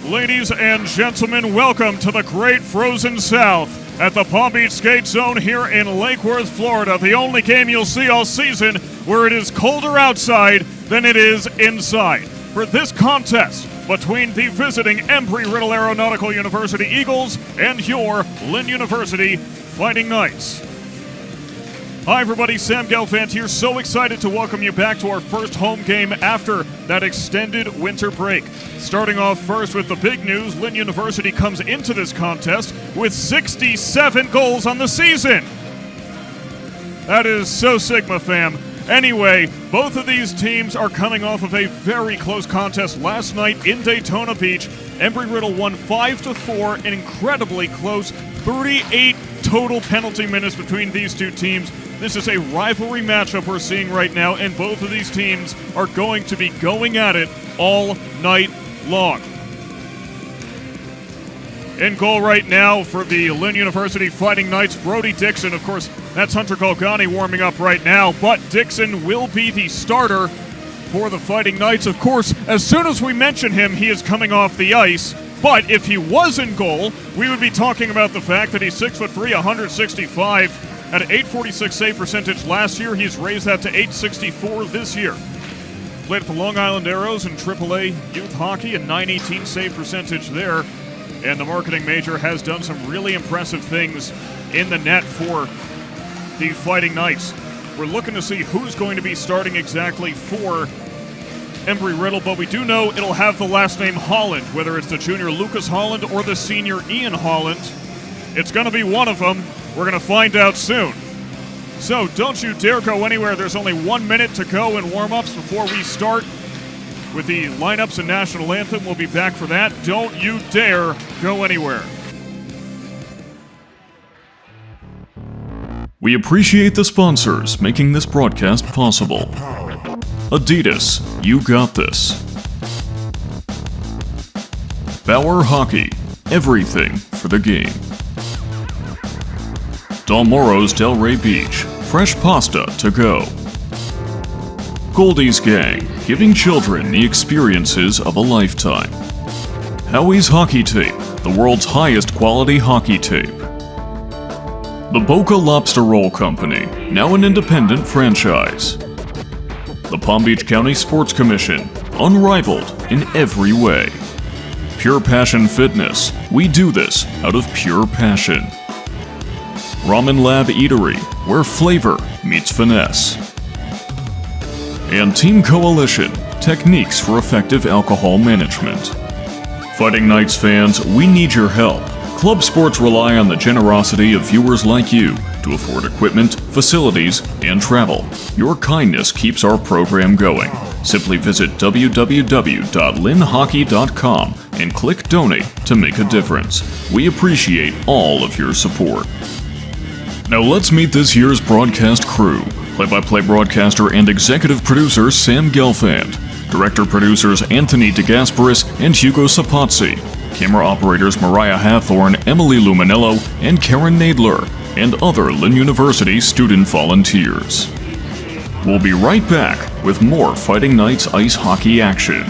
Ladies and gentlemen, welcome to the Great Frozen South at the Palm Beach Skate Zone here in Lake Worth, Florida. The only game you'll see all season where it is colder outside than it is inside. For this contest between the visiting Embry-Riddle Aeronautical University Eagles and your Lynn University Fighting Knights. Hi everybody, Sam Gelfand here. So excited to welcome you back to our first home game after that extended winter break. Starting off first with the big news, Lynn University comes into this contest with 67 goals on the season. That is so Sigma, fam. Anyway, both of these teams are coming off of a very close contest last night in Daytona Beach. Embry-Riddle won 5-4, an incredibly close 38 total penalty minutes between these two teams. This is a rivalry matchup we're seeing right now, and both of these teams are going to be going at it all night long. In goal right now for the Lynn University Fighting Knights, Brody Dixon. Of course, that's Hunter Golgani warming up right now, but Dixon will be the starter for the Fighting Knights. Of course, as soon as we mention him, he is coming off the ice. But if he was in goal, we would be talking about the fact that he's 6'3", 165, at an .846 save percentage last year. He's raised that to .864 this year. Played at the Long Island Arrows in AAA youth hockey, a .918 save percentage there. And the marketing major has done some really impressive things in the net for the Fighting Knights. We're looking to see who's going to be starting exactly for Embry-Riddle, but we do know it'll have the last name Holland, whether it's the junior Lucas Holland or the senior Ian Holland. It's going to be one of them. We're going to find out soon. So don't you dare go anywhere. There's only 1 minute to go in warm-ups before we start with the lineups and national anthem. We'll be back for that. Don't you dare go anywhere. We appreciate the sponsors making this broadcast possible. Adidas, you got this. Bauer Hockey, everything for the game. Del Moro's Delray Beach, fresh pasta to go. Goldie's Gang, giving children the experiences of a lifetime. Howie's Hockey Tape, the world's highest quality hockey tape. The Boca Lobster Roll Company, now an independent franchise. The Palm Beach County Sports Commission, unrivaled in every way. Pure Passion Fitness, we do this out of pure passion. Ramen Lab Eatery, where flavor meets finesse. And Team Coalition, techniques for effective alcohol management. Fighting Knights fans, we need your help. Club sports rely on the generosity of viewers like you to afford equipment, facilities, and travel. Your kindness keeps our program going. Simply visit www.linhockey.com and click Donate to make a difference. We appreciate all of your support. Now let's meet this year's broadcast crew. Play-by-play broadcaster and executive producer Sam Gelfand. Director-producers Anthony DeGasperis and Hugo Sapazzi. Camera operators Mariah Hathorne, Emily Luminello, and Keren Nadler, and other Lynn University student volunteers. We'll be right back with more Fighting Knights ice hockey action.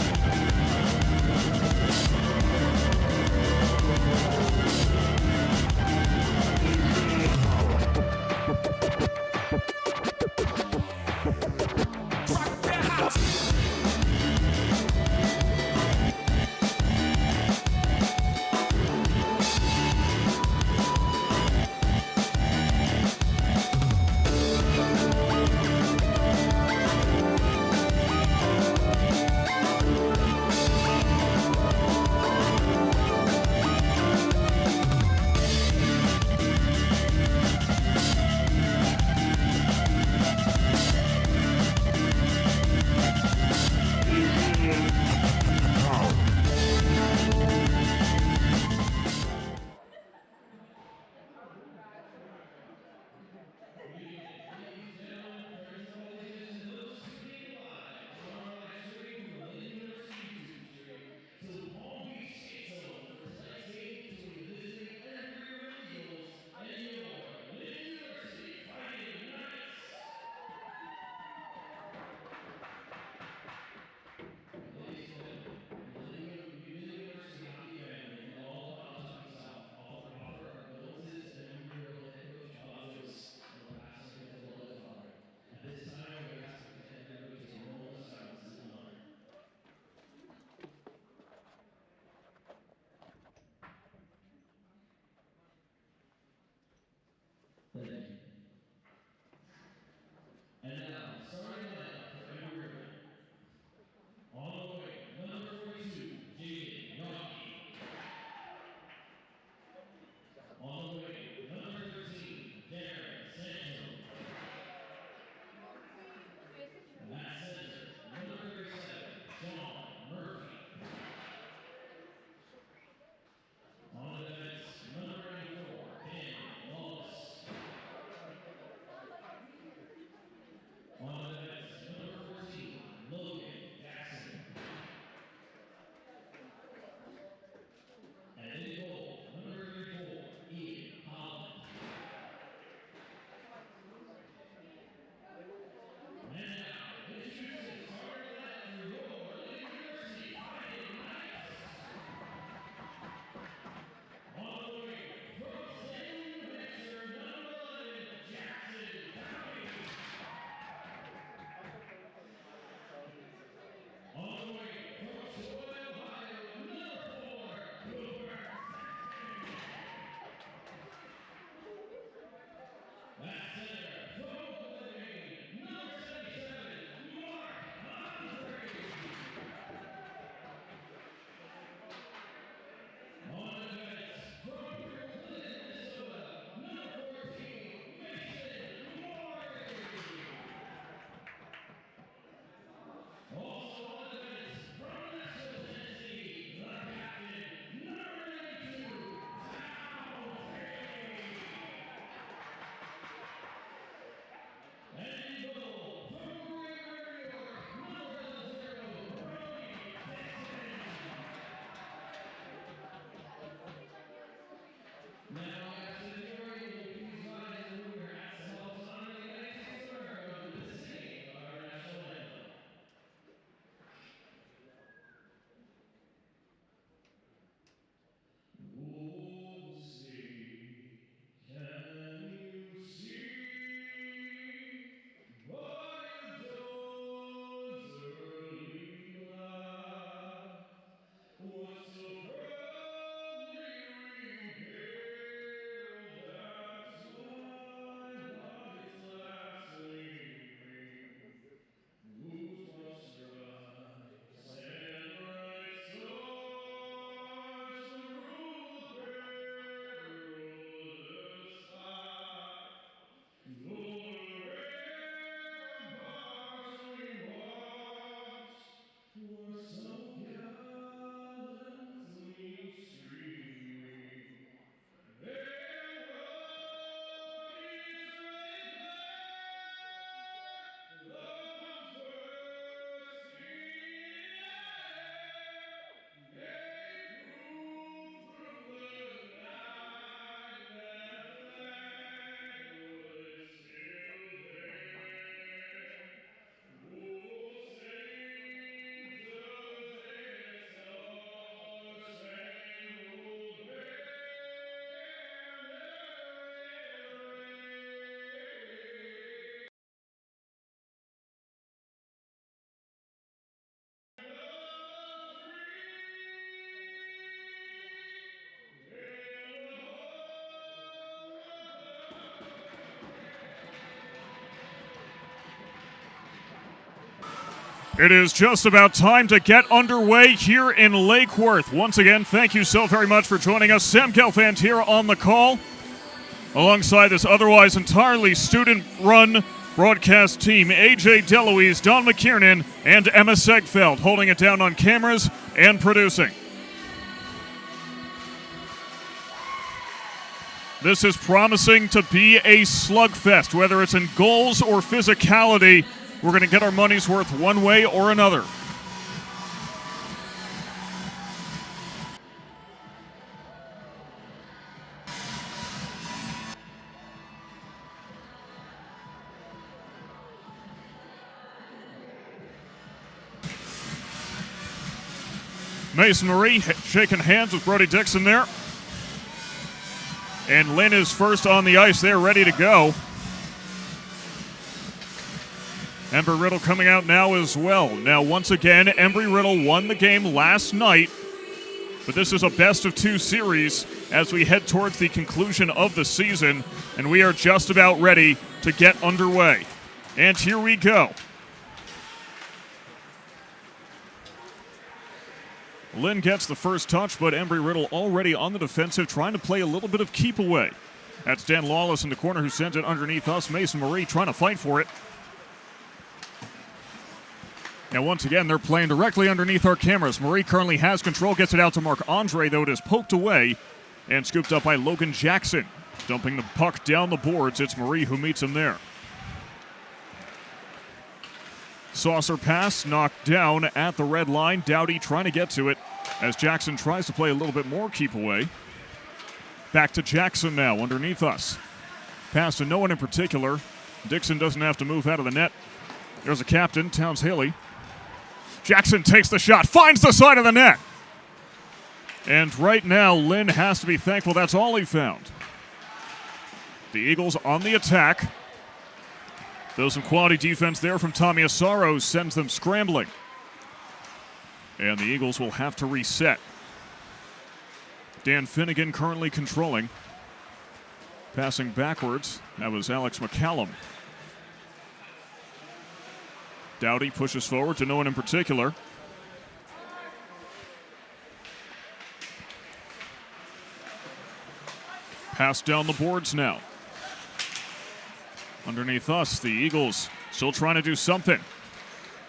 It is just about time to get underway here in Lake Worth. Once again, thank you so very much for joining us. Sam Gelfand here on the call, alongside this otherwise entirely student-run broadcast team. AJ DeLuise, Don McKiernan, and Emma Segfeld holding it down on cameras and producing. This is promising to be a slugfest, whether it's in goals or physicality. We're going to get our money's worth one way or another. Mason Marie shaking hands with Brody Dixon there. And Lynn is first on the ice there, ready to go. Embry-Riddle coming out now as well. Now, once again, Embry-Riddle won the game last night, but this is a best-of-2 series as we head towards the conclusion of the season, and we are just about ready to get underway. And here we go. Lynn gets the first touch, but Embry-Riddle already on the defensive, trying to play a little bit of keep away. That's Dan Lawless in the corner who sends it underneath us. Mason Marie trying to fight for it. Now, once again, they're playing directly underneath our cameras. Marie currently has control, gets it out to Marc-Andre, though it is poked away and scooped up by Logan Jackson. Dumping the puck down the boards, it's Marie who meets him there. Saucer pass knocked down at the red line. Dowdy trying to get to it as Jackson tries to play a little bit more keep away. Back to Jackson now, underneath us. Pass to no one in particular. Dixon doesn't have to move out of the net. There's a captain, Towns Haley. Jackson takes the shot, finds the side of the net. And right now, Lynn has to be thankful that's all he found. The Eagles on the attack. Though some quality defense there from Tommy Asaro sends them scrambling. And the Eagles will have to reset. Dan Finnegan currently controlling. Passing backwards, that was Alex McCallum. Dowdy pushes forward to no one in particular. Pass down the boards now. Underneath us, the Eagles still trying to do something.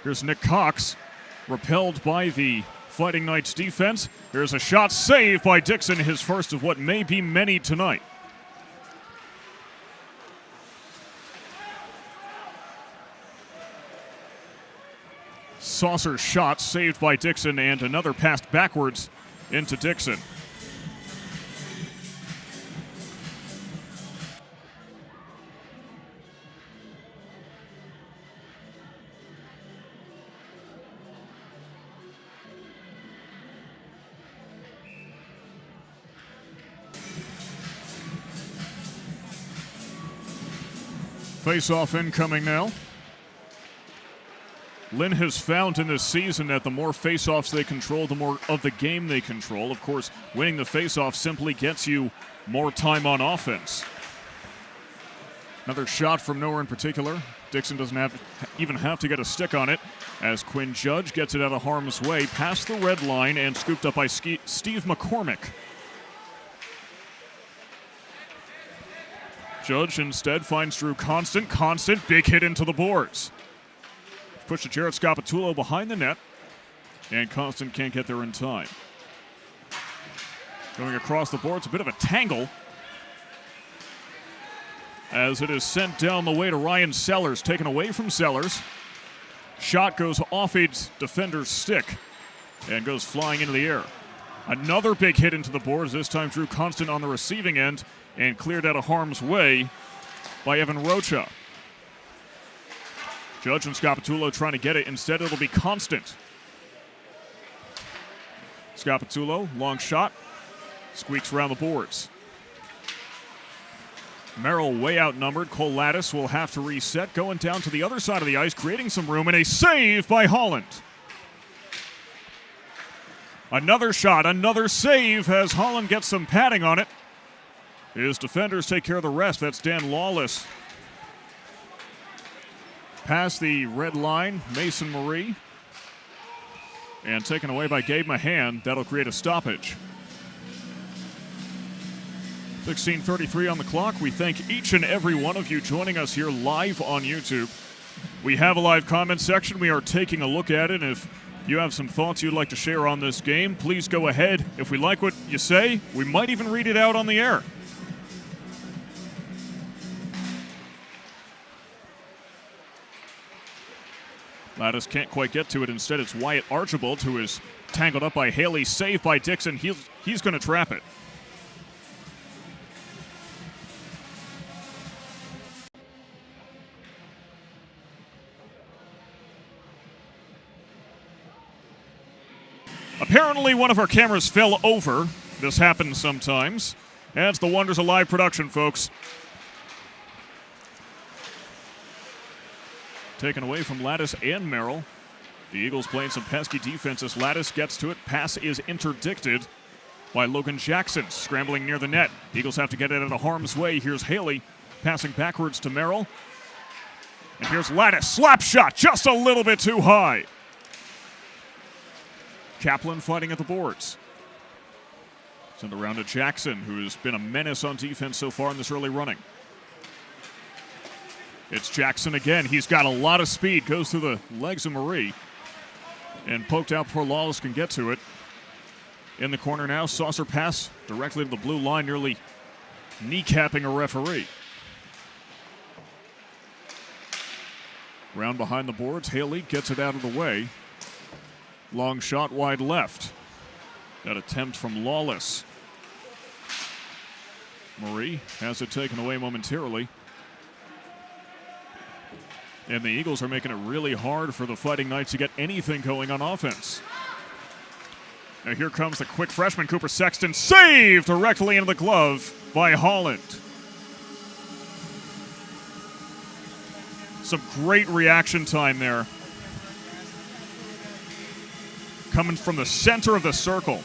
Here's Nick Cox, repelled by the Fighting Knights defense. Here's a shot saved by Dixon, his first of what may be many tonight. Saucer shot saved by Dixon, and another pass backwards into Dixon. Face-off incoming now. Lynn has found in this season that the more face-offs they control, the more of the game they control. Of course, winning the face-off simply gets you more time on offense. Another shot from nowhere in particular. Dixon doesn't even have to get a stick on it as Quinn Judge gets it out of harm's way, past the red line and scooped up by Steve McCormick. Judge instead finds Drew Constant. Constant, big hit into the boards. Push to Jared Scapitulo behind the net, and Constant can't get there in time. Going across the boards, a bit of a tangle as it is sent down the way to Ryan Sellers, taken away from Sellers. Shot goes off a defender's stick and goes flying into the air. Another big hit into the boards, this time Drew Constant on the receiving end and cleared out of harm's way by Evan Rocha. Judge and Scapitulo trying to get it. Instead, it'll be Constant. Scapitulo, long shot. Squeaks around the boards. Merrill way outnumbered. Cole Lattis will have to reset. Going down to the other side of the ice, creating some room, and a save by Holland. Another shot, another save as Holland gets some padding on it. His defenders take care of the rest. That's Dan Lawless. Past the red line, Mason Marie And taken away by Gabe Mahan. That'll create a stoppage. 16:33 on the clock. We thank each and every one of you joining us here live on YouTube. We have a live comment section. We are taking a look at it. If you have some thoughts you'd like to share on this game, please go ahead. If we like what you say, we might even read it out on the air. Lattice can't quite get to it. Instead, it's Wyatt Archibald who is tangled up by Haley. Saved by Dixon. He's going to trap it. Apparently, one of our cameras fell over. This happens sometimes. That's the wonders of live production, folks. Taken away from Lattice and Merrill. The Eagles playing some pesky defenses. Lattice gets to it. Pass is interdicted by Logan Jackson, scrambling near the net. Eagles have to get it out of harm's way. Here's Haley passing backwards to Merrill. And here's Lattice. Slap shot just a little bit too high. Kaplan fighting at the boards. Send around to Jackson, who has been a menace on defense so far in this early running. It's Jackson again. He's got a lot of speed. Goes through the legs of Marie. And poked out before Lawless can get to it. In the corner now, saucer pass directly to the blue line, nearly kneecapping a referee. Round behind the boards, Haley gets it out of the way. Long shot wide left. That attempt from Lawless. Marie has it taken away momentarily. And the Eagles are making it really hard for the Fighting Knights to get anything going on offense. Now here comes the quick freshman, Cooper Sexton. Saved directly into the glove by Holland. Some great reaction time there. Coming from the center of the circle.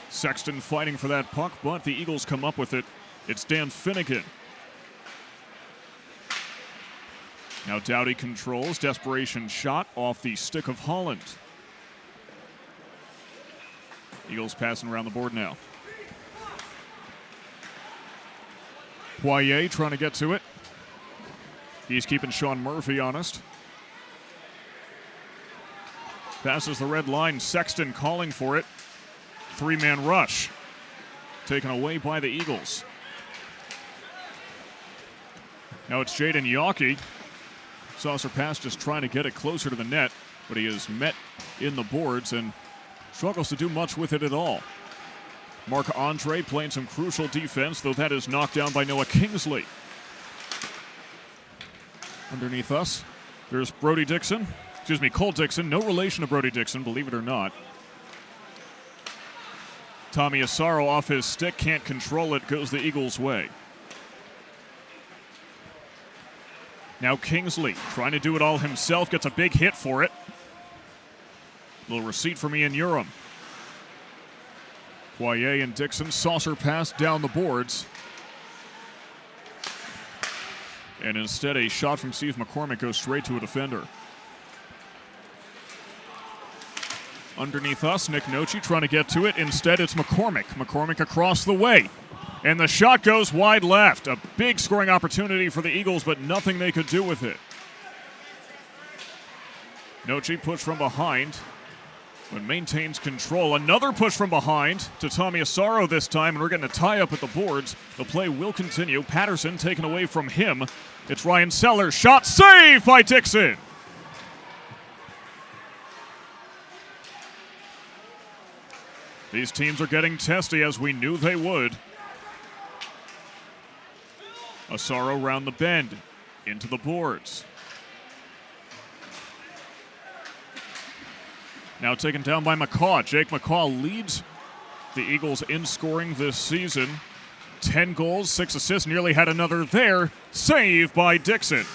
Sexton fighting for that puck, but the Eagles come up with it. It's Dan Finnegan. Now Dowdy controls. Desperation shot off the stick of Holland. Eagles passing around the board now. Poirier trying to get to it. He's keeping Sean Murphy honest. Passes the red line. Sexton calling for it. Three-man rush. Taken away by the Eagles. Now it's Jaden Yawkey. Saucer pass just trying to get it closer to the net, but he is met in the boards and struggles to do much with it at all. Marc Andre playing some crucial defense, though that is knocked down by Noah Kingsley. Underneath us, there's Brody Dixon. Excuse me, Cole Dixon. No relation to Brody Dixon, believe it or not. Tommy Asaro off his stick, can't control it, goes the Eagles' way. Now Kingsley trying to do it all himself, gets a big hit for it. Little receipt from Ian Urim. Poirier and Dixon, saucer pass down the boards. And instead a shot from Steve McCormick goes straight to a defender. Underneath us, Nick Nochi trying to get to it. Instead it's McCormick. McCormick across the way. And the shot goes wide left. A big scoring opportunity for the Eagles, but nothing they could do with it. Nochi push from behind, but maintains control. Another push from behind to Tommy Asaro this time, and we're getting a tie-up at the boards. The play will continue. Patterson taken away from him. It's Ryan Sellers. Shot saved by Dixon. These teams are getting testy, as we knew they would. Asaro round the bend, into the boards. Now taken down by McCaw. Jake McCaw leads the Eagles in scoring this season. 10 goals, 6 assists, nearly had another there. Saved by Dixon.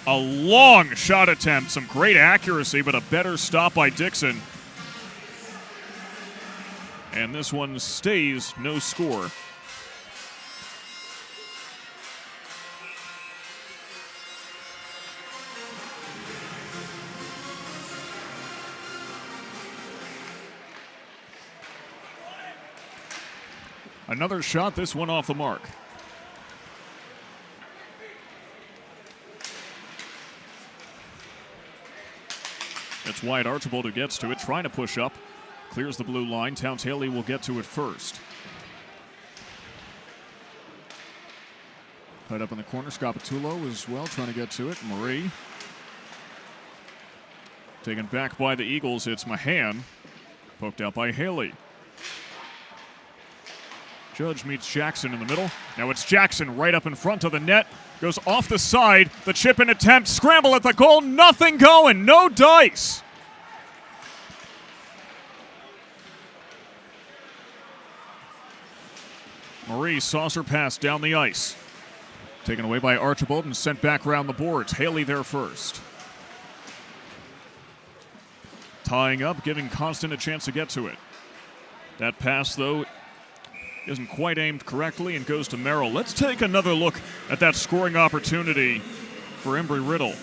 A long shot attempt, some great accuracy, but a better stop by Dixon. And this one stays no score. Another shot, this one off the mark. It's Wyatt Archibald who gets to it, trying to push up. Clears the blue line. Towns Haley will get to it first. Tied up in the corner. Scapitulo as well, trying to get to it. Marie. Taken back by the Eagles. It's Mahan. Poked out by Haley. Judge meets Jackson in the middle. Now it's Jackson right up in front of the net. Goes off the side. The chip in attempt. Scramble at the goal. Nothing going. No dice. Marie saucer pass down the ice. Taken away by Archibald and sent back around the boards. Haley there first. Tying up, giving Constant a chance to get to it. That pass, though, isn't quite aimed correctly and goes to Merrill. Let's take another look at that scoring opportunity for Embry-Riddle.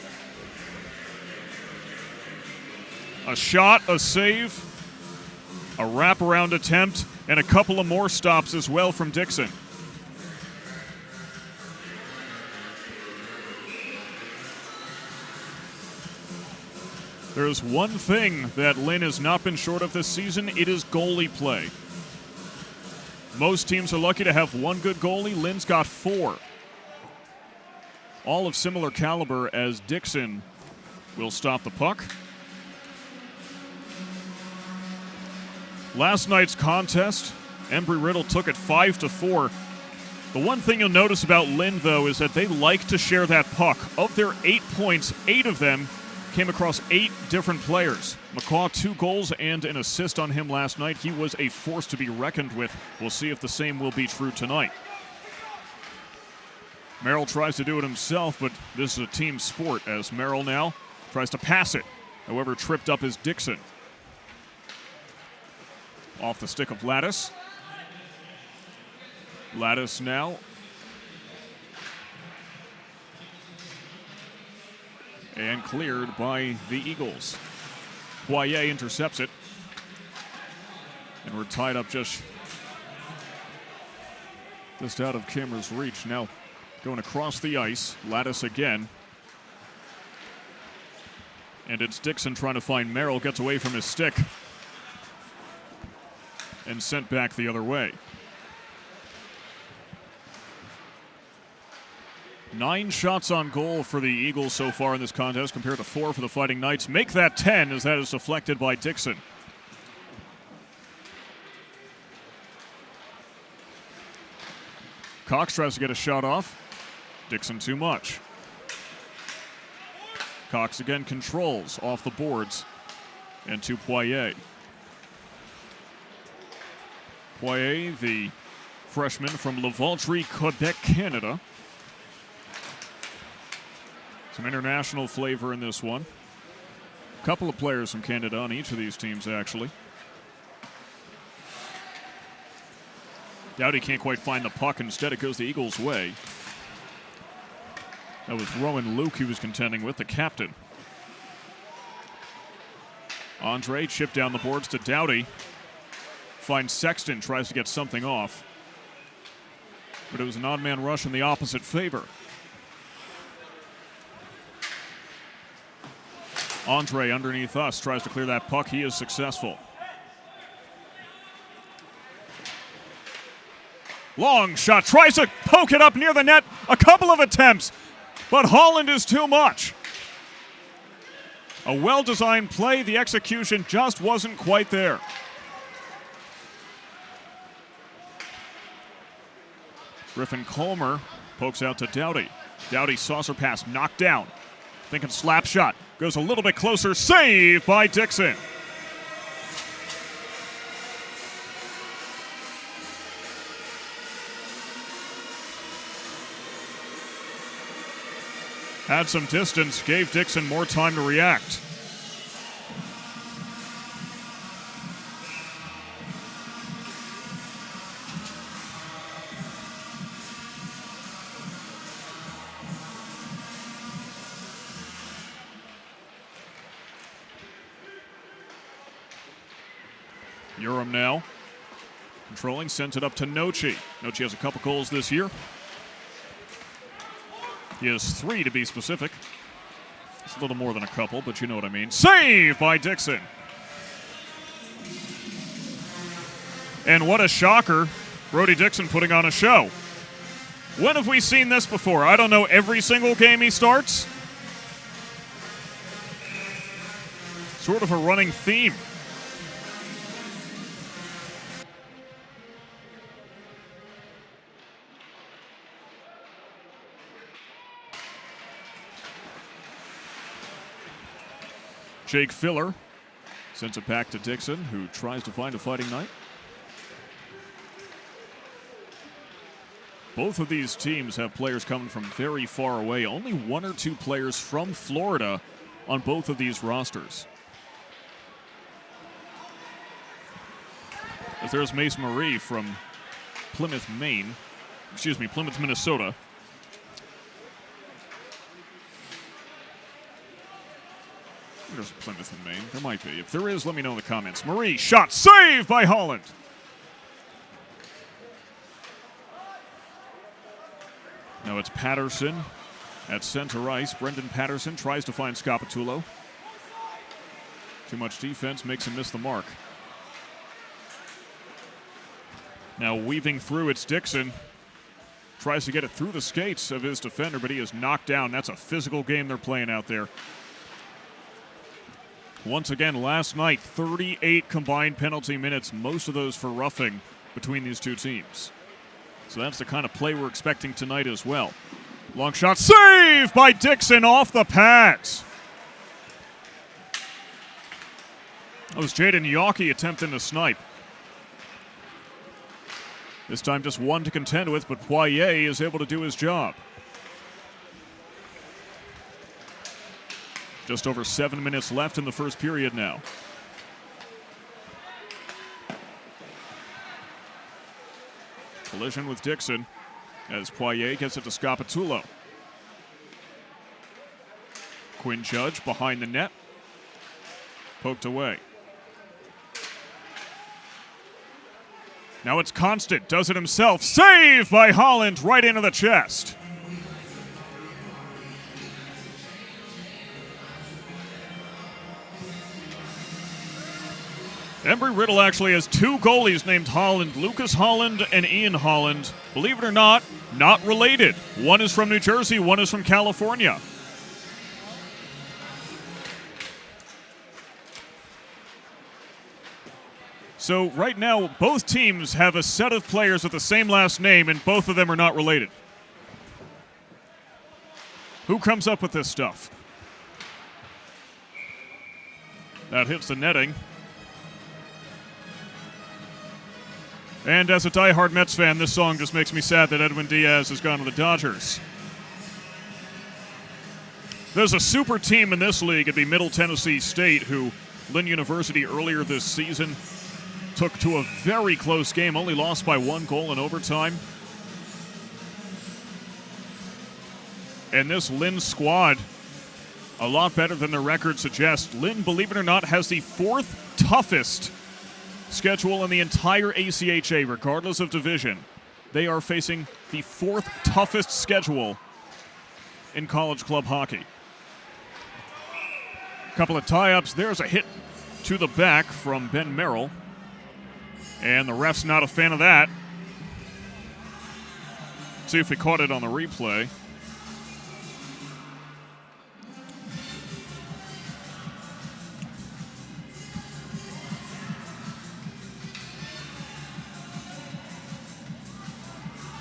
A shot, a save, a wraparound attempt, and a couple of more stops as well from Dixon. There's one thing that Lynn has not been short of this season. It is goalie play. Most teams are lucky to have one good goalie. Lynn's got 4. All of similar caliber as Dixon will stop the puck. Last night's contest, Embry-Riddle took it 5-4. The one thing you'll notice about Lynn, though, is that they like to share that puck. Of their 8 points, 8 of them came across 8 different players. McCaw, 2 goals and an assist on him last night. He was a force to be reckoned with. We'll see if the same will be true tonight. Merrill tries to do it himself, but this is a team sport as Merrill now tries to pass it. However, tripped up is Dixon. Off the stick of Lattice. Lattice now. And cleared by the Eagles. Boyer intercepts it. And we're tied up just out of camera's reach. Now going across the ice. Lattice again. And it's Dixon trying to find Merrill. Gets away from his stick. And sent back the other way. 9 shots on goal for the Eagles so far in this contest compared to 4 for the Fighting Knights. Make that 10 as that is deflected by Dixon. Cox tries to get a shot off. Dixon too much. Cox again controls off the boards and to Poirier. Poirier, the freshman from Lavaltrie, Quebec, Canada. Some international flavor in this one. A couple of players from Canada on each of these teams, actually. Doughty can't quite find the puck. Instead, it goes the Eagles' way. That was Rowan Luke he was contending with, the captain. Andre chipped down the boards to Doughty. Finds Sexton, tries to get something off. But it was an odd man rush in the opposite favor. Andre underneath us tries to clear that puck. He is successful. Long shot, tries to poke it up near the net. A couple of attempts, but Holland is too much. A well-designed play. The execution just wasn't quite there. Griffin Colmer pokes out to Doughty. Doughty saucer pass knocked down. Thinking slap shot. Goes a little bit closer. Save by Dixon. had some distance, gave Dixon more time to react. Urim now. Controlling, sends it up to Nochi. Nochi has a couple goals this year. He has 3 to be specific. It's a little more than a couple, but you know what I mean. Save by Dixon. And what a shocker. Brody Dixon putting on a show. When have we seen this before? I don't know, every single game he starts? Sort of a running theme. Jake Filler sends it back to Dixon, who tries to find a fighting night. Both of these teams have players coming from very far away. Only 1 or 2 players from Florida on both of these rosters. As there's Mace Marie from Plymouth, Minnesota. There's Plymouth in Maine. There might be. If there is, let me know in the comments. Marie, shot, saved by Holland. Now it's Patterson at center ice. Brendan Patterson tries to find Scapitulo. Too much defense makes him miss the mark. Now weaving through, it's Dixon. Tries to get it through the skates of his defender, but he is knocked down. That's a physical game they're playing out there. Once again, last night, 38 combined penalty minutes, most of those for roughing between these two teams. So that's the kind of play we're expecting tonight as well. Long shot, save by Dixon off the pads. That was Jaden Yawkey attempting to snipe. This time just 1 to contend with, but Poirier is able to do his job. Just over 7 minutes left in the first period now. Collision with Dixon as Poirier gets it to Scapitulo. Quinn Judge behind the net. Poked away. Now it's Constant, does it himself. Save by Holland right into the chest. Embry-Riddle actually has 2 goalies named Holland, Lucas Holland and Ian Holland. Believe it or not related. One is from New Jersey, one is from California. So right now, both teams have a set of players with the same last name, and both of them are not related. Who comes up with this stuff? That hits the netting. And as a diehard Mets fan, this song just makes me sad that Edwin Diaz has gone to the Dodgers. There's a super team in this league. It'd be Middle Tennessee State, who Lynn University earlier this season took to a very close game, only lost by 1 goal in overtime. And this Lynn squad, a lot better than their record suggests. Lynn, believe it or not, has the 4th toughest schedule in the entire ACHA, regardless of division. They are facing the 4th toughest schedule in college club hockey. Couple of tie-ups. There's a hit to the back from Ben Merrill. And the ref's not a fan of that. See if we caught it on the replay.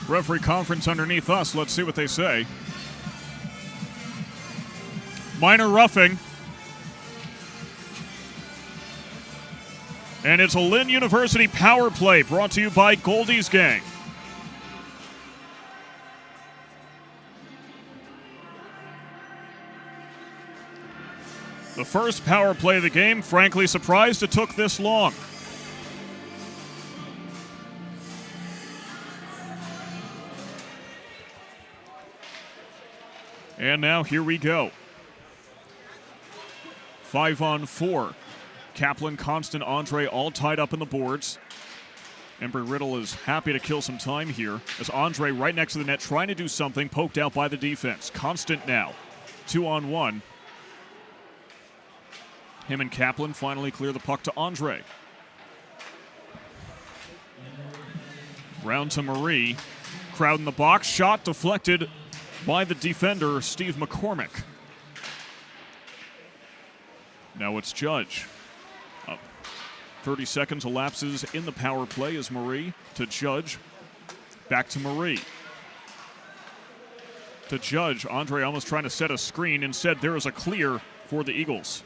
Referee conference underneath us. Let's see what they say. Minor roughing. And it's a Lynn University power play brought to you by Goldie's Gang. The first power play of the game, frankly surprised it took this long. And now here we go. 5-on-4. Kaplan, Constant, Andre all tied up in the boards. Embry-Riddle is happy to kill some time here as Andre right next to the net trying to do something, poked out by the defense. Constant now. 2-on-1. Him and Kaplan finally clear the puck to Andre. Round to Marie. Crowd in the box. Shot deflected by the defender, Steve McCormick. Now it's Judge. 30 seconds elapses in the power play as Marie to Judge. Back to Marie. To Judge. Andre almost trying to set a screen. Instead, there is a clear for the Eagles.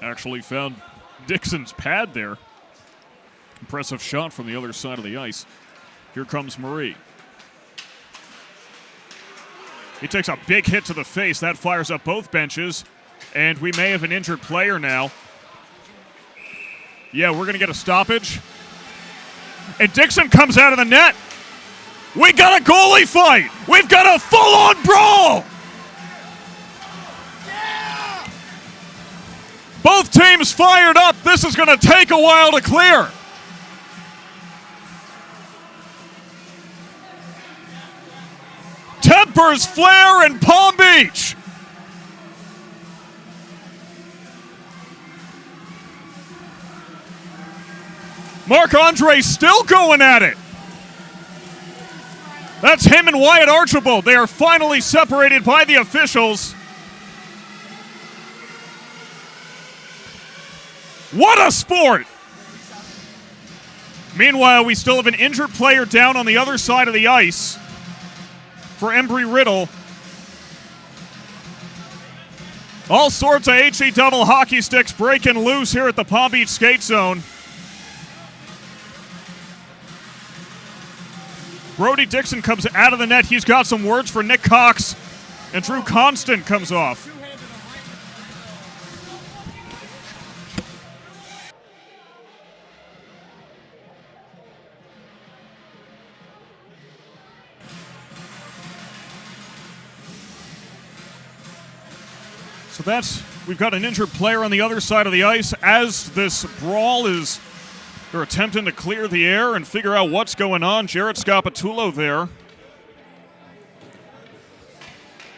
Actually found Dixon's pad there. Impressive shot from the other side of the ice. Here comes Marie. He takes a big hit to the face. That fires up both benches. And we may have an injured player now. Yeah, we're going to get a stoppage. And Dixon comes out of the net. We got a goalie fight. We've got a full-on brawl. Yeah! Both teams fired up. This is going to take a while to clear. Tempers flare in Palm Beach. Marc-Andre still going at it. That's him and Wyatt Archibald. They are finally separated by the officials. What a sport! Meanwhile, we still have an injured player down on the other side of the ice for Embry-Riddle. All sorts of HE double hockey sticks breaking loose here at the Palm Beach skate zone. Brody Dixon comes out of the net. He's got some words for Nick Cox. And Drew Constant comes off. So we've got an injured player on the other side of the ice as this brawl is. They're attempting to clear the air and figure out what's going on. Jared Scapatulo there.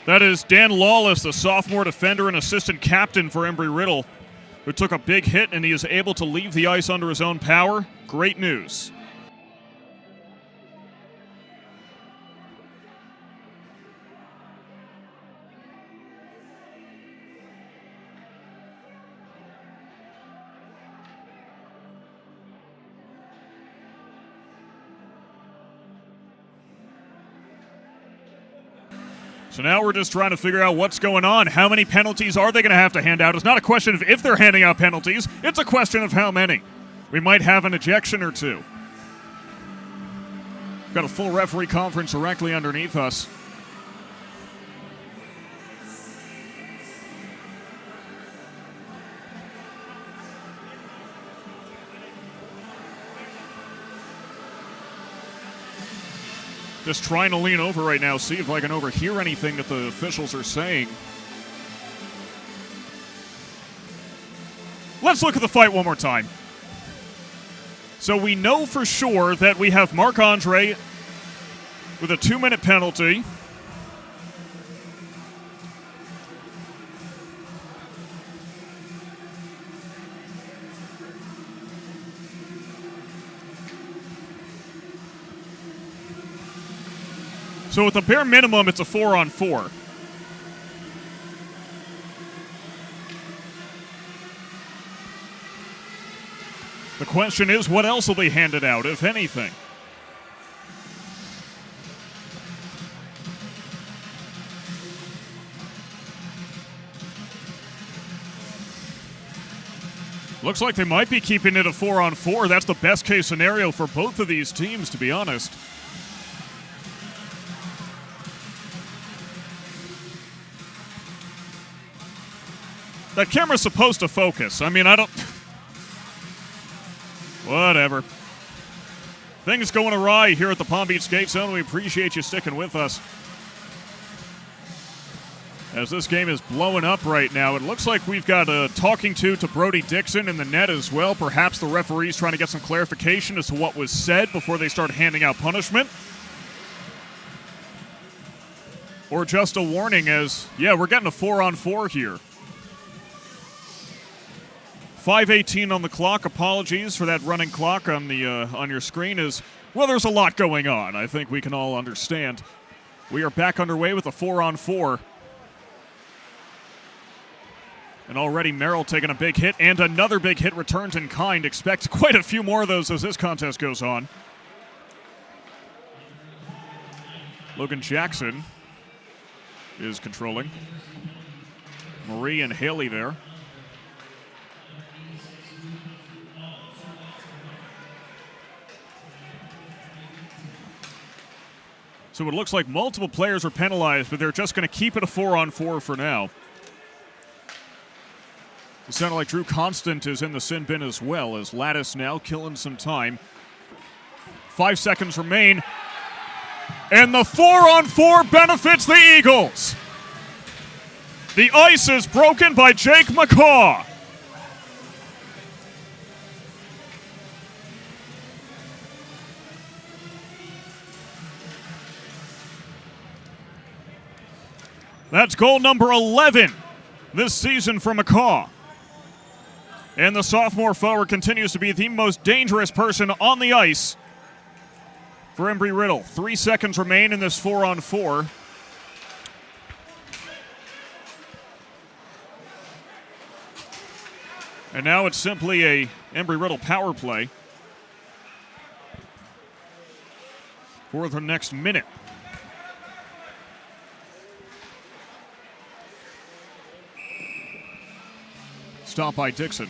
That is Dan Lawless, the sophomore defender and assistant captain for Embry-Riddle, who took a big hit and he is able to leave the ice under his own power. Great news. So now we're just trying to figure out what's going on. How many penalties are they going to have to hand out? It's not a question of if they're handing out penalties. It's a question of how many. We might have an ejection or two. Got a full referee conference directly underneath us. Just trying to lean over right now, see if I can overhear anything that the officials are saying. Let's look at the fight one more time. So we know for sure that we have Marc-Andre with a 2-minute penalty. So at the bare minimum, it's a 4-on-4. The question is, what else will be handed out, if anything? Looks like they might be keeping it a 4-on-4. That's the best case scenario for both of these teams, to be honest. That camera's supposed to focus. I mean, I don't... Whatever. Things going awry here at the Palm Beach Skate Zone. We appreciate you sticking with us. As this game is blowing up right now, it looks like we've got a talking to Brody Dixon in the net as well. Perhaps the referee's trying to get some clarification as to what was said before they start handing out punishment. Or just a warning as, yeah, we're getting a 4-on-4 here. 5:18 on the clock. Apologies for that running clock on the on your screen. Well, there's a lot going on. I think we can all understand. We are back underway with a 4-on-4. And already Merrill taking a big hit, and another big hit returns in kind. Expect quite a few more of those as this contest goes on. Logan Jackson is controlling. Marie and Haley there. So it looks like multiple players are penalized, but they're just going to keep it a 4-on-4 for now. It sounded like Drew Constant is in the sin bin as well, as Lattice now killing some time. 5 seconds remain. And the 4-on-4 benefits the Eagles. The ice is broken by Jake McCaw. That's goal number 11 this season for McCaw. And the sophomore forward continues to be the most dangerous person on the ice for Embry-Riddle. 3 seconds remain in this 4-on-4. And now it's simply a Embry-Riddle power play for the next minute. Stop by Dixon.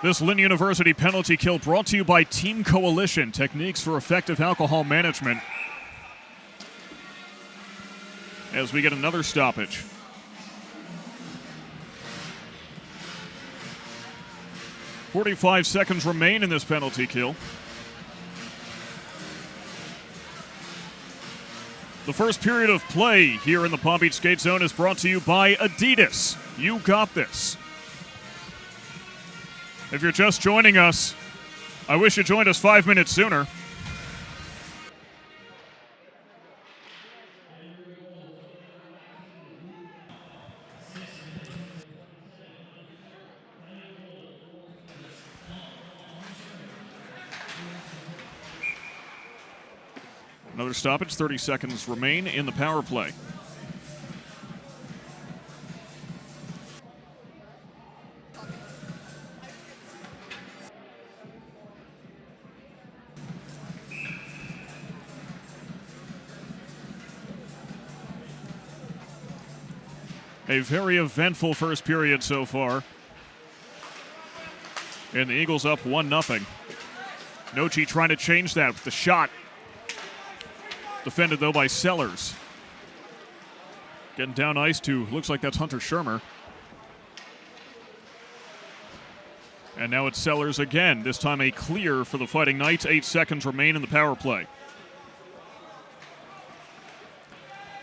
This Lynn University penalty kill brought to you by Team Coalition, techniques for effective alcohol management. As we get another stoppage. .45 seconds remain in this penalty kill. The first period of play here in the Palm Beach Skate Zone is brought to you by Adidas. You got this. If you're just joining us, I wish you joined us 5 minutes sooner. Another stoppage, 30 seconds remain in the power play. A very eventful first period so far. And the Eagles up 1-0. Nochi trying to change that with the shot. Defended, though, by Sellers. Getting down ice to, looks like that's Hunter Shermer. And now it's Sellers again. This time a clear for the Fighting Knights. 8 seconds remain in the power play.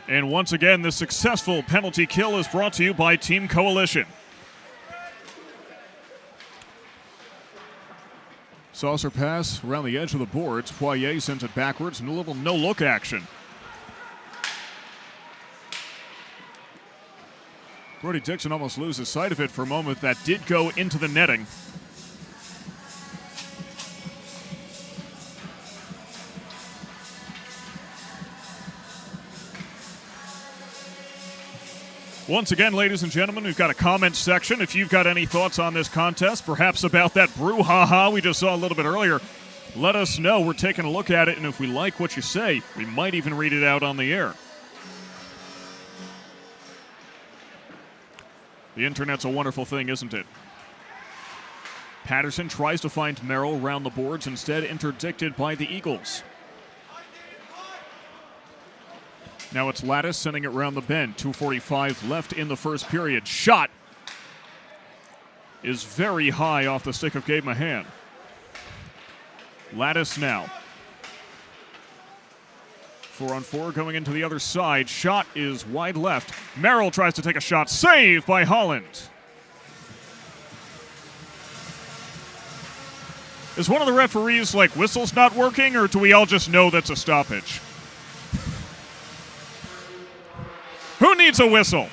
And once again, the successful penalty kill is brought to you by Team Coalition. Saucer pass around the edge of the boards. Poirier sends it backwards and a little no-look action. Brody Dixon almost loses sight of it for a moment. That did go into the netting. Once again, ladies and gentlemen, we've got a comment section. If you've got any thoughts on this contest, perhaps about that brouhaha we just saw a little bit earlier, let us know. We're taking a look at it, and if we like what you say, we might even read it out on the air. The internet's a wonderful thing, isn't it? Patterson tries to find Merrill around the boards, instead interdicted by the Eagles. Now it's Lattice sending it around the bend. 2:45 left in the first period. Shot is very high off the stick of Gabe Mahan. Lattice now. 4-on-4 going into the other side. Shot is wide left. Merrill tries to take a shot. Saved by Holland. Is one of the referees like, whistle's not working, or do we all just know that's a stoppage? Who needs a whistle?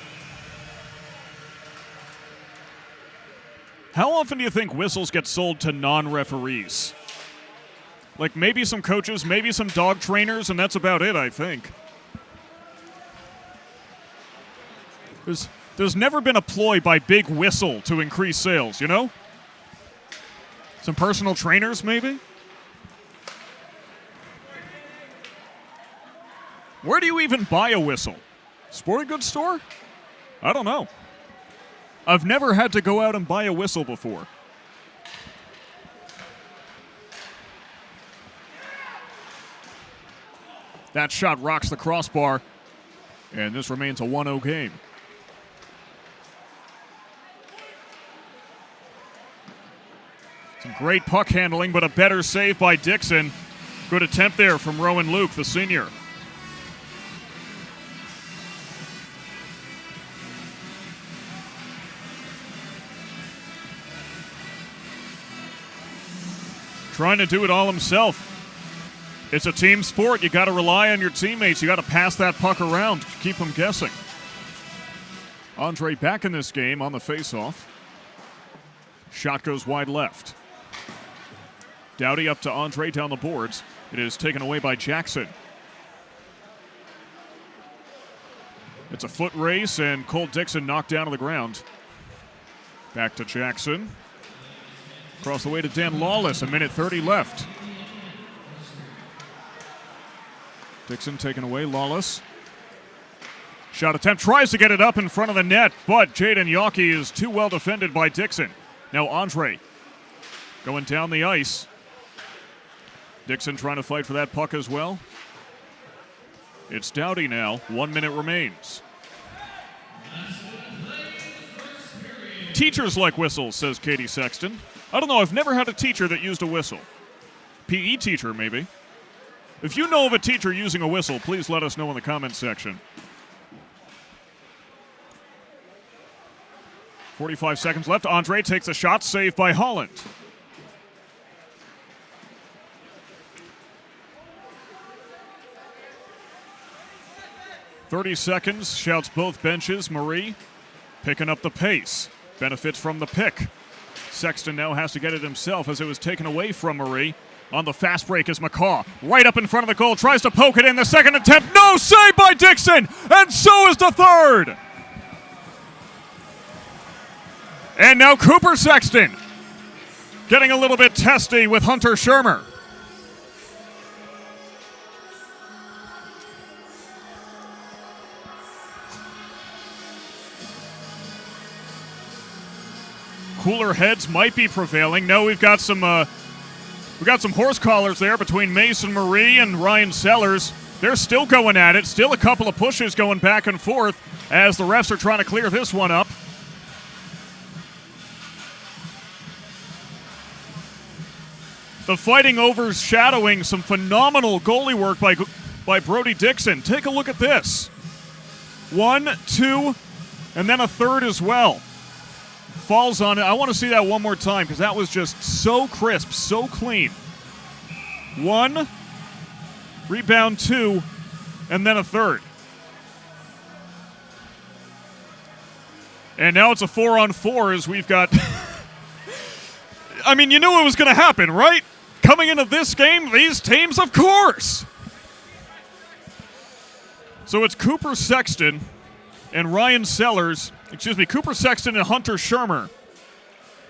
How often do you think whistles get sold to non-referees? Like maybe some coaches, maybe some dog trainers, and that's about it, I think. There's never been a ploy by Big Whistle to increase sales, you know? Some personal trainers, maybe? Where do you even buy a whistle? Sporting goods store? I don't know. I've never had to go out and buy a whistle before. That shot rocks the crossbar, and this remains a 1-0 game. Some great puck handling, but a better save by Dixon. Good attempt there from Rowan Luke, the senior. Trying to do it all himself. It's a team sport. You got to rely on your teammates. You got to pass that puck around, keep them guessing. Andre back in this game on the faceoff. Shot goes wide left. Doughty up to Andre down the boards. It is taken away by Jackson. It's a foot race, and Cole Dixon knocked down to the ground. Back to Jackson. Across the way to Dan Lawless, 1:30 left. Dixon taken away, Lawless. Shot attempt, tries to get it up in front of the net, but Jaden Yockey is too well defended by Dixon. Now Andre going down the ice. Dixon trying to fight for that puck as well. It's Doughty now. 1 minute remains. Teachers like whistles, says Katie Sexton. I don't know, I've never had a teacher that used a whistle. PE teacher, maybe. If you know of a teacher using a whistle, please let us know in the comments section. 45 seconds left. Andre takes a shot, saved by Holland. "30 seconds," shouts both benches. Marie picking up the pace. Benefits from the pick. Sexton now has to get it himself as it was taken away from Marie. On the fast break is McCaw. Right up in front of the goal. Tries to poke it in. The second attempt. No, save by Dixon. And so is the third. And now Cooper Sexton getting a little bit testy with Hunter Shermer. Cooler heads might be prevailing. No, we've got some horse collars there between Mason Marie and Ryan Sellers. They're still going at it. Still a couple of pushes going back and forth as the refs are trying to clear this one up. The fighting overshadowing some phenomenal goalie work by Brody Dixon. Take a look at this. 1, 2, and then a third as well. Falls on it. I want to see that one more time because that was just so crisp, so clean. 1, rebound 2, and then a third. And now it's a 4-on-4 as we've got... I mean, you knew it was going to happen, right? Coming into this game, these teams, of course. So it's Cooper Sexton and Ryan Sellers, Cooper Sexton and Hunter Shermer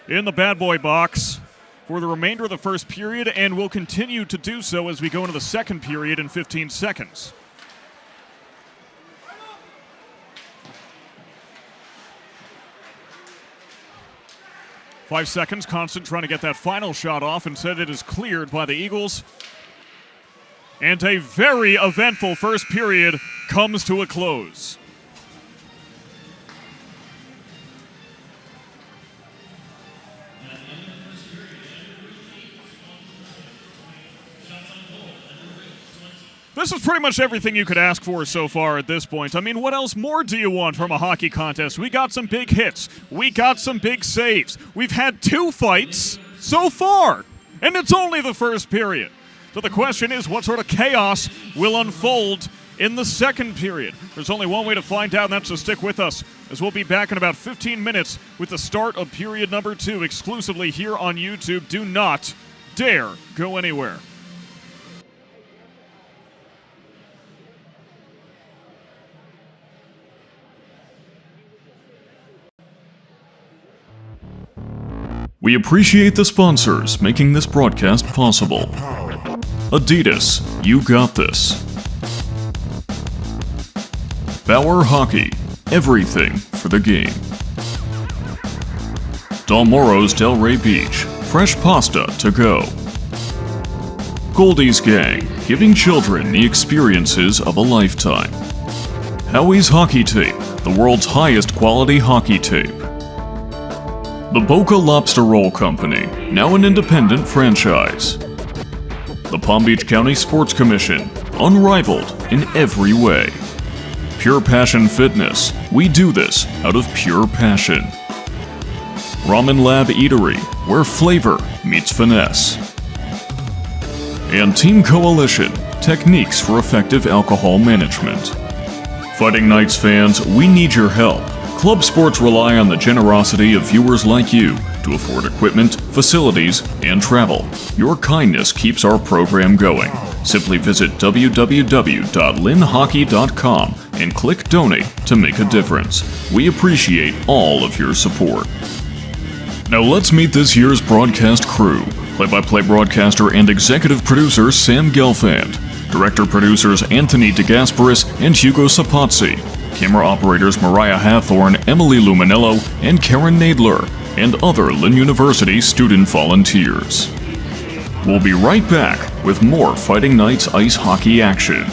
in the bad boy box. for the remainder of the first period and will continue to do so as we go into the second period in 15 seconds. Five seconds, Constant trying to get that final shot off. Instead, it is cleared by the Eagles. And a very eventful first period comes to a close. This is pretty much everything you could ask for so far at this point. I mean, what else more do you want from a hockey contest? We got some big hits. We got some big saves. We've had 2 fights so far, and it's only the first period. So the question is, what sort of chaos will unfold in the second period? There's only one way to find out, and that's to stick with us, as we'll be back in about 15 minutes with the start of period number 2 exclusively here on YouTube. Do not dare go anywhere. We appreciate the sponsors making this broadcast possible. Adidas, you got this. Bauer Hockey, everything for the game. Dalmoro's Delray Beach, fresh pasta to go. Goldie's Gang, giving children the experiences of a lifetime. Howie's Hockey Tape, the world's highest quality hockey tape. The Boca Lobster Roll Company, now an independent franchise. The Palm Beach County Sports Commission, unrivaled in every way. Pure Passion Fitness, we do this out of pure passion. Ramen Lab Eatery, where flavor meets finesse. And Team Coalition, techniques for effective alcohol management. Fighting Knights fans, we need your help. Club sports rely on the generosity of viewers like you to afford equipment, facilities, and travel. Your kindness keeps our program going. Simply visit www.linhockey.com and click Donate to make a difference. We appreciate all of your support. Now let's meet this year's broadcast crew. Play-by-play broadcaster and executive producer Sam Gelfand. Director-producers Anthony DeGasperis and Hugo Sapazzi. Camera operators Mariah Hathorne, Emily Luminello, and Keren Nadler, and other Lynn University student volunteers. We'll be right back with more Fighting Knights ice hockey action.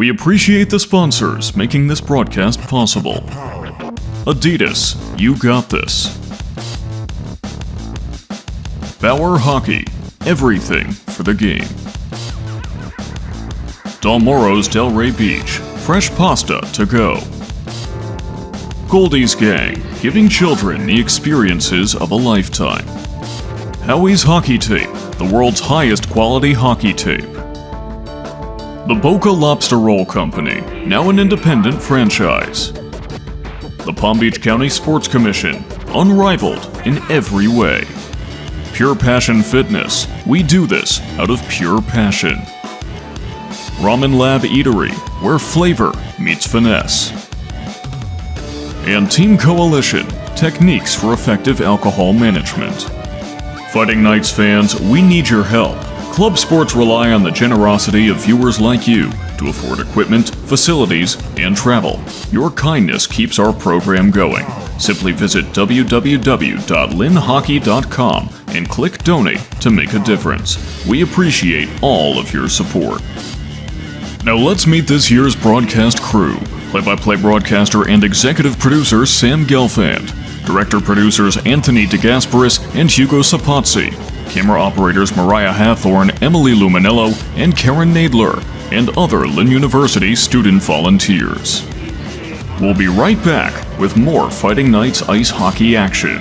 We appreciate the sponsors making this broadcast possible. Adidas, you got this. Bauer Hockey, everything for the game. Dalmoro's Delray Beach, fresh pasta to go. Goldie's Gang, giving children the experiences of a lifetime. Howie's Hockey Tape, the world's highest quality hockey tape. The Boca Lobster Roll Company, now an independent franchise. The Palm Beach County Sports Commission, unrivaled in every way. Pure Passion Fitness, we do this out of pure passion. Ramen Lab Eatery, where flavor meets finesse. And Team Coalition, techniques for effective alcohol management. Fighting Knights fans, we need your help. Club sports rely on the generosity of viewers like you to afford equipment, facilities, and travel. Your kindness keeps our program going. Simply visit www.lynnhockey.com and click Donate to make a difference. We appreciate all of your support. Now let's meet this year's broadcast crew. Play-by-play broadcaster and executive producer Sam Gelfand. Director-producers Anthony DeGasperis and Hugo Sapazzi. Camera operators Mariah Hathorne, Emily Luminello, and Keren Nadler, and other Lynn University student volunteers. We'll be right back with more Fighting Knights ice hockey action.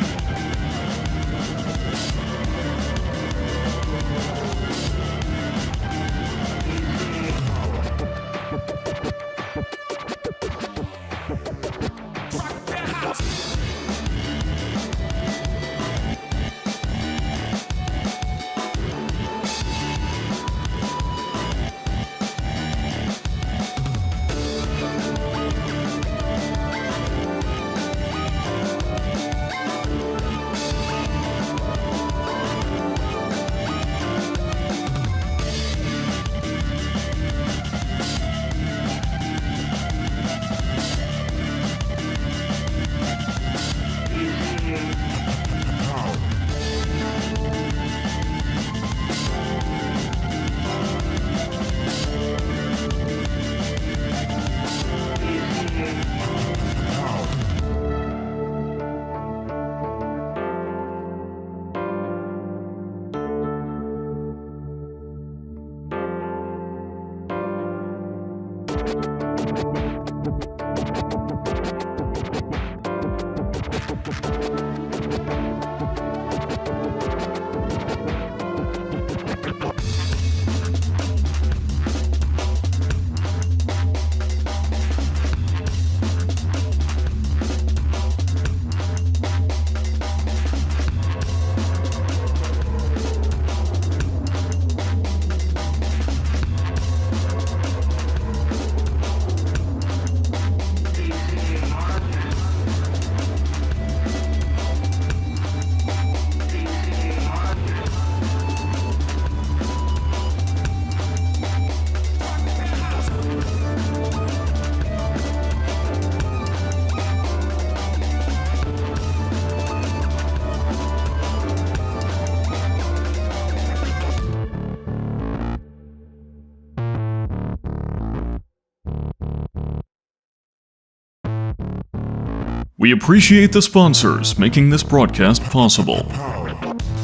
We appreciate the sponsors making this broadcast possible.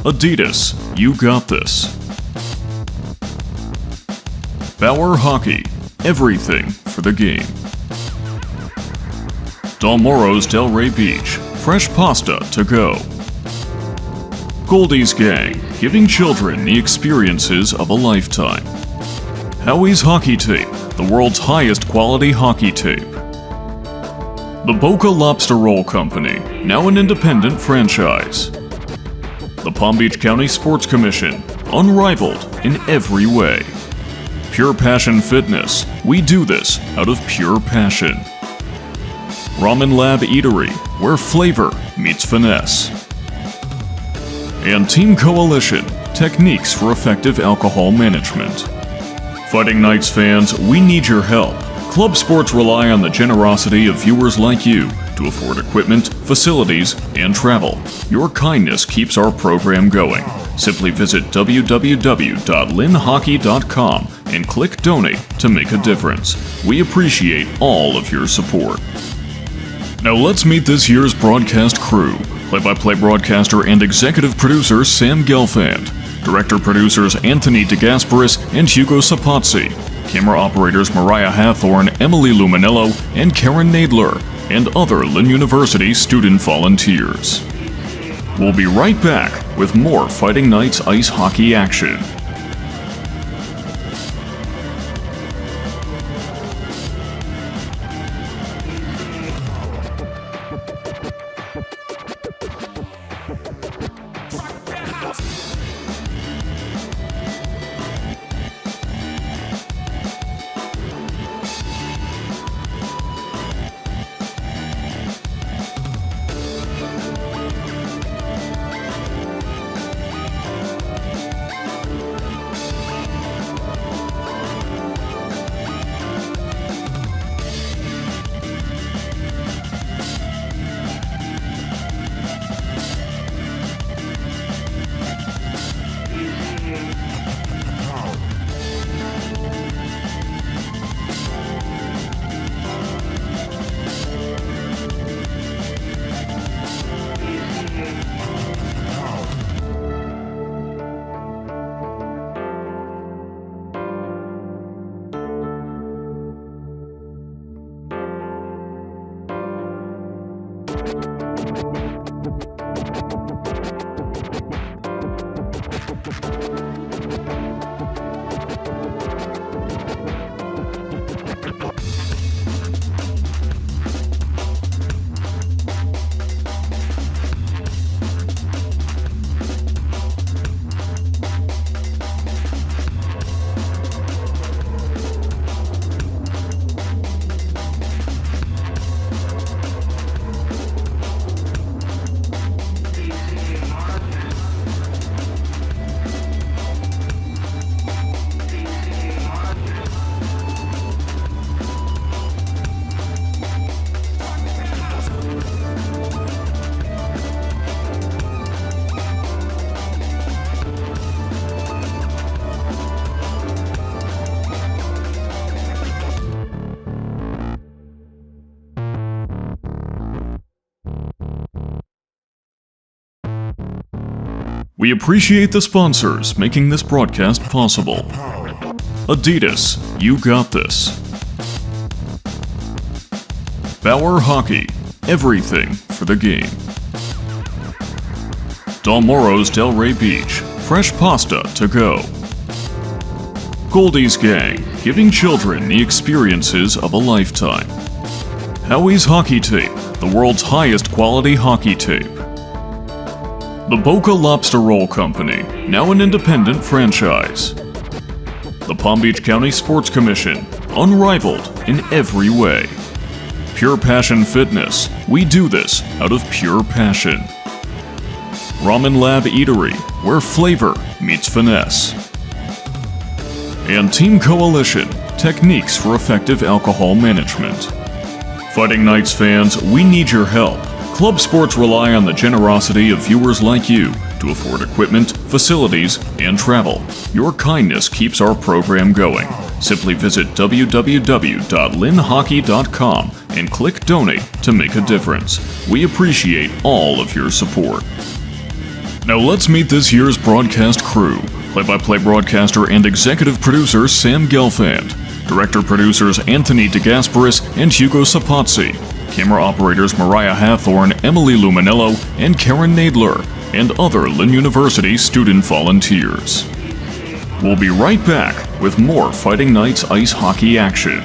Adidas, you got this. Bauer Hockey, everything for the game. Dalmoro's Delray Beach, fresh pasta to go. Goldie's Gang, giving children the experiences of a lifetime. Howie's Hockey Tape, the world's highest quality hockey tape. The Boca Lobster Roll Company, now an independent franchise. The Palm Beach County Sports Commission, unrivaled in every way. Pure Passion Fitness, we do this out of pure passion. Ramen Lab Eatery, where flavor meets finesse. And Team Coalition, techniques for effective alcohol management. Fighting Knights fans, we need your help. Club sports rely on the generosity of viewers like you to afford equipment, facilities, and travel. Your kindness keeps our program going. Simply visit www.lynnhockey.com and click Donate to make a difference. We appreciate all of your support. Now let's meet this year's broadcast crew. Play-by-play broadcaster and executive producer Sam Gelfand. Director-producers Anthony DeGasperis and Hugo Sapazzi. Camera operators Mariah Hathorne, Emily Luminello, and Keren Nadler, and other Lynn University student volunteers. We'll be right back with more Fighting Knights ice hockey action. We appreciate the sponsors making this broadcast possible. Adidas, you got this. Bauer Hockey, everything for the game. Dalmoro's Delray Beach, fresh pasta to go. Goldie's Gang, giving children the experiences of a lifetime. Howie's Hockey Tape, the world's highest quality hockey tape. The Boca Lobster Roll Company, now an independent franchise. The Palm Beach County Sports Commission, unrivaled in every way. Pure Passion Fitness, we do this out of pure passion. Ramen Lab Eatery, where flavor meets finesse. And Team Coalition, techniques for effective alcohol management. Fighting Knights fans, we need your help. Club sports rely on the generosity of viewers like you to afford equipment, facilities, and travel. Your kindness keeps our program going. Simply visit www.lynnhockey.com and click Donate to make a difference. We appreciate all of your support. Now let's meet this year's broadcast crew. Play-by-play broadcaster and executive producer Sam Gelfand. Director-producers Anthony DeGasperis and Hugo Sapazzi. Camera operators Mariah Hathorne, Emily Luminello, and Keren Nadler, and other Lynn University student volunteers. We'll be right back with more Fighting Knights ice hockey action.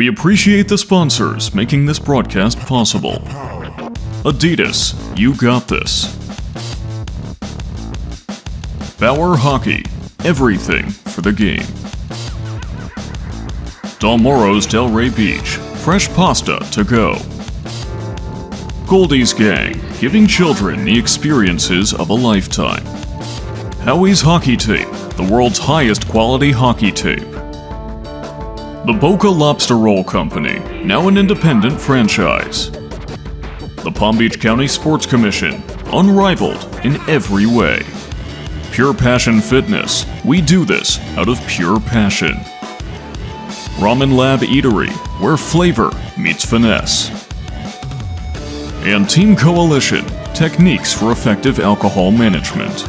We appreciate the sponsors making this broadcast possible. Adidas, you got this. Bauer Hockey, everything for the game. Dalmoro's Delray Beach, fresh pasta to go. Goldie's Gang, giving children the experiences of a lifetime. Howie's Hockey Tape, the world's highest quality hockey tape. The Boca Lobster Roll Company, now an independent franchise. The Palm Beach County Sports Commission, unrivaled in every way. Pure Passion Fitness, we do this out of pure passion. Ramen Lab Eatery, where flavor meets finesse. And Team Coalition, techniques for effective alcohol management.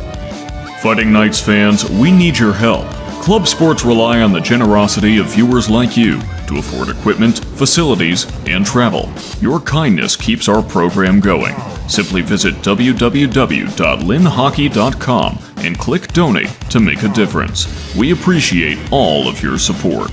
Fighting Knights fans, we need your help. Club sports rely on the generosity of viewers like you to afford equipment, facilities, and travel. Your kindness keeps our program going. Simply visit www.linhockey.com and click Donate to make a difference. We appreciate all of your support.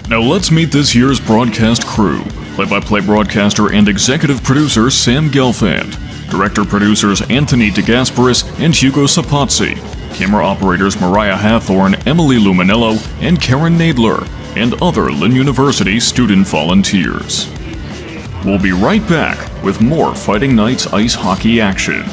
Now let's meet this year's broadcast crew. Play-by-play broadcaster and executive producer Sam Gelfand. Director-producers Anthony DeGasperis and Hugo Sapazzi. Camera operators Mariah Hathorne, Emily Luminello, and Keren Nadler, and other Lynn University student volunteers. We'll be right back with more Fighting Knights ice hockey action.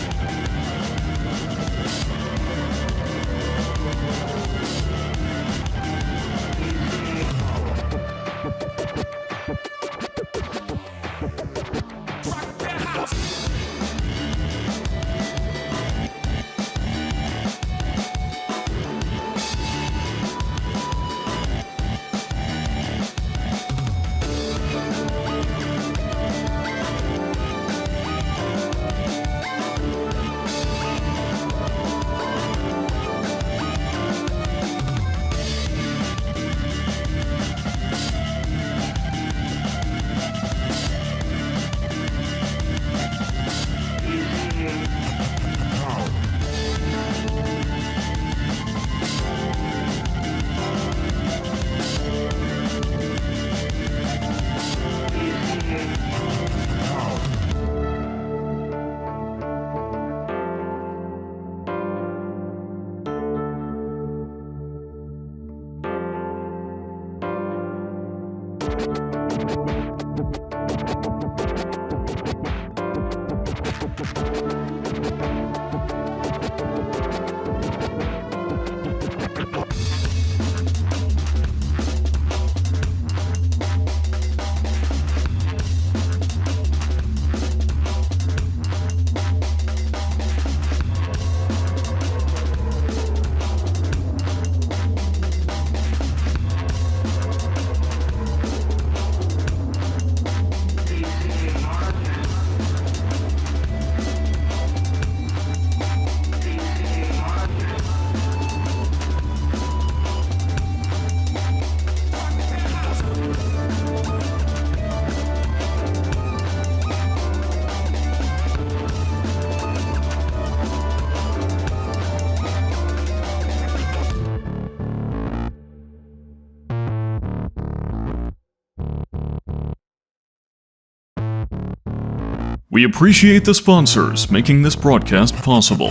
We appreciate the sponsors making this broadcast possible.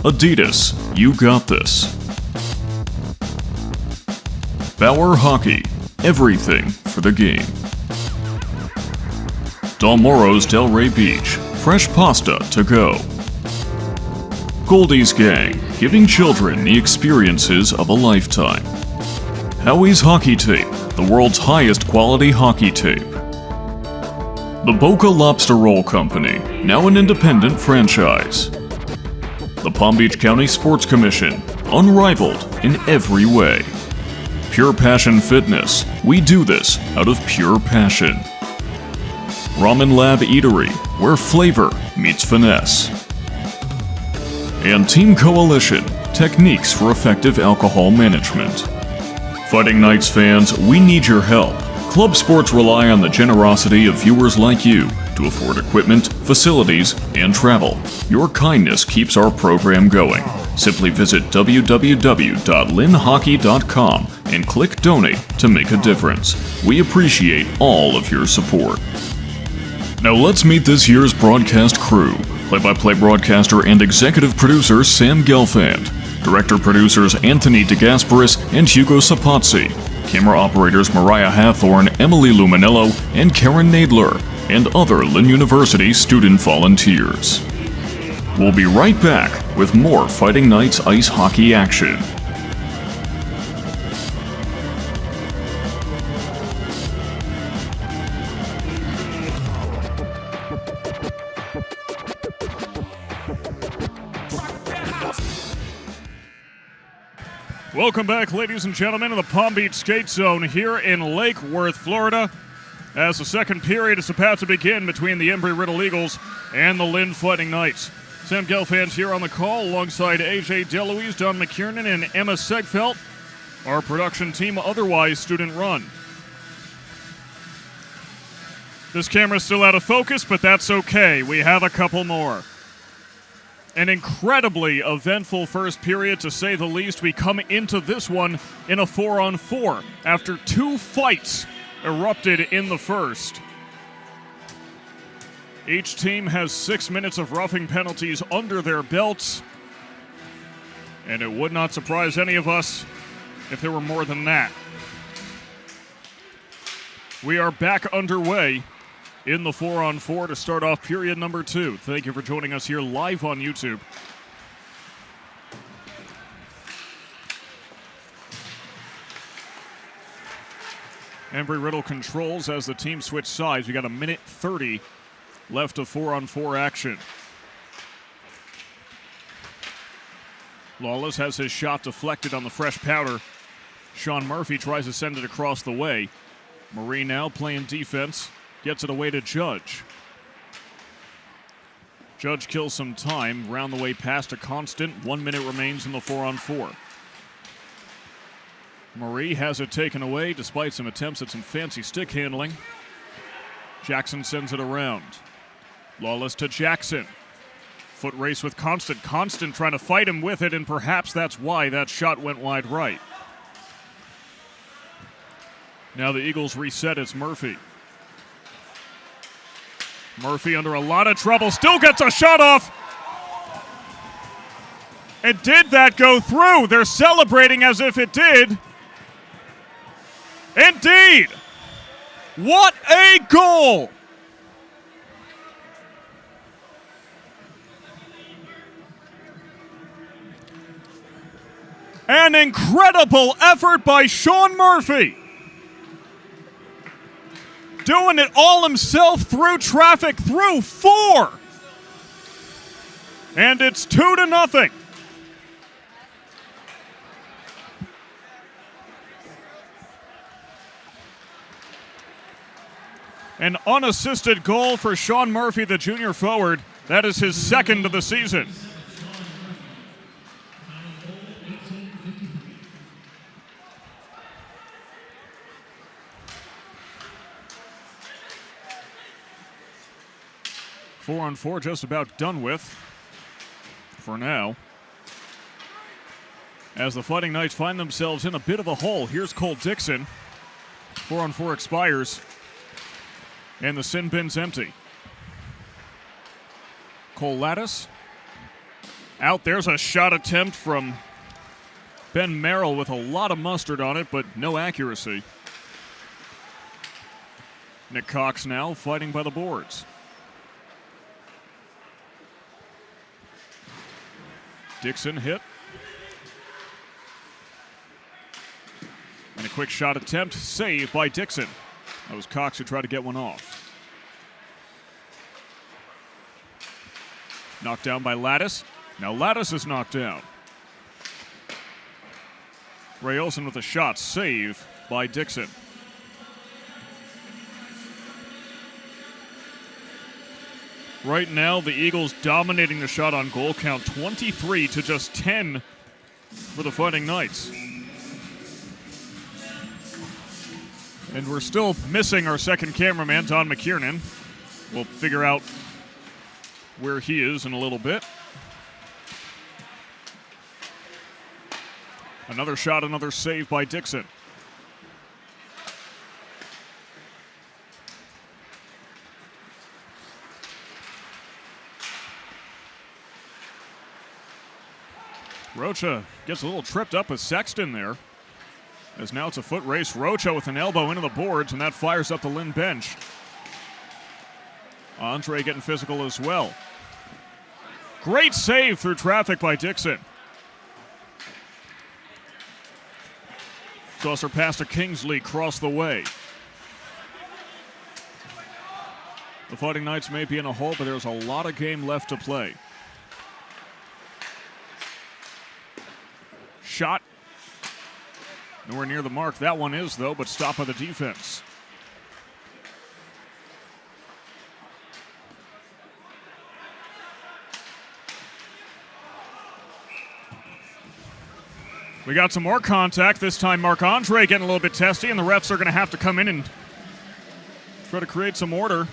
Adidas, you got this. Bauer Hockey, everything for the game. Dalmoro's Delray Beach, fresh pasta to go. Goldie's Gang, giving children the experiences of a lifetime. Howie's Hockey Tape, the world's highest quality hockey tape. The Boca Lobster Roll Company, now an independent franchise. The Palm Beach County Sports Commission, unrivaled in every way. Pure Passion Fitness, we do this out of pure passion. Ramen Lab Eatery, where flavor meets finesse. And Team Coalition, techniques for effective alcohol management. Fighting Knights fans, we need your help. Club sports rely on the generosity of viewers like you to afford equipment, facilities, and travel. Your kindness keeps our program going. Simply visit www.lynnhockey.com and click Donate to make a difference. We appreciate all of your support. Now let's meet this year's broadcast crew. Play-by-play broadcaster and executive producer Sam Gelfand. Director-producers Anthony DeGasperis and Hugo Sapazzi. Camera operators Mariah Hathorne, Emily Luminello, and Keren Nadler, and other Lynn University student volunteers. We'll be right back with more Fighting Knights ice hockey action. Welcome back, ladies and gentlemen, to the Palm Beach Skate Zone here in Lake Worth, Florida, as the second period is about to begin between the Embry-Riddle Eagles and the Lynn Fighting Knights. Sam Gelfand here on the call alongside AJ DeLuise, Don McKiernan, and Emma Segfeld. Our production team otherwise student run. This camera's still out of focus, but that's okay. We have a couple more. An incredibly eventful first period, to say the least. We come into this one in a 4-on-4 after two fights erupted in the first. Each team has 6 minutes of roughing penalties under their belts, and it would not surprise any of us if there were more than that. We are back underway in the 4-on-4 to start off period number 2. Thank you for joining us here live on YouTube. Embry-Riddle controls as the team switch sides. We got a minute 30 left of 4-on-4 action. Lawless has his shot deflected on the fresh powder. Sean Murphy tries to send it across the way. Marie now playing defense. Gets it away to Judge. Judge kills some time. Round the way past a Constant. 1 minute remains in the 4-on-4. Marie has it taken away despite some attempts at some fancy stick handling. Jackson sends it around. Lawless to Jackson. Foot race with Constant. Constant trying to fight him with it, and perhaps that's why that shot went wide right. Now the Eagles reset. It's Murphy. Murphy under a lot of trouble, still gets a shot off. And did that go through? They're celebrating as if it did. Indeed. What a goal. An incredible effort by Sean Murphy. Doing it all himself through traffic, through 4. And it's 2-0. An unassisted goal for Sean Murphy, the junior forward. That is his second of the season. Four-on-4 just about done with for now. As the Fighting Knights find themselves in a bit of a hole. Here's Cole Dixon. 4-on-4 expires. And the sin bin's empty. Cole Lattis. Out. There's a shot attempt from Ben Merrill with a lot of mustard on it, but no accuracy. Nick Cox now fighting by the boards. Dixon hit. And a quick shot attempt, saved by Dixon. That was Cox who tried to get one off. Knocked down by Lattis. Now Lattis is knocked down. Ray Olsen with a shot, save by Dixon. Right now, the Eagles dominating the shot on goal count, 23 to just 10 for the Fighting Knights. And we're still missing our second cameraman, Don McKiernan. We'll figure out where he is in a little bit. Another shot, another save by Dixon. Rocha gets a little tripped up with Sexton there. As now it's a foot race. Rocha with an elbow into the boards, and that fires up the Lynn bench. Andre getting physical as well. Great save through traffic by Dixon. Saucer pass to Kingsley, cross the way. The Fighting Knights may be in a hole, but there's a lot of game left to play. Shot. Nowhere near the mark. That one is, though, but stopped by the defense. We got some more contact. This time Marc-Andre getting a little bit testy, and the refs are going to have to come in and try to create some order.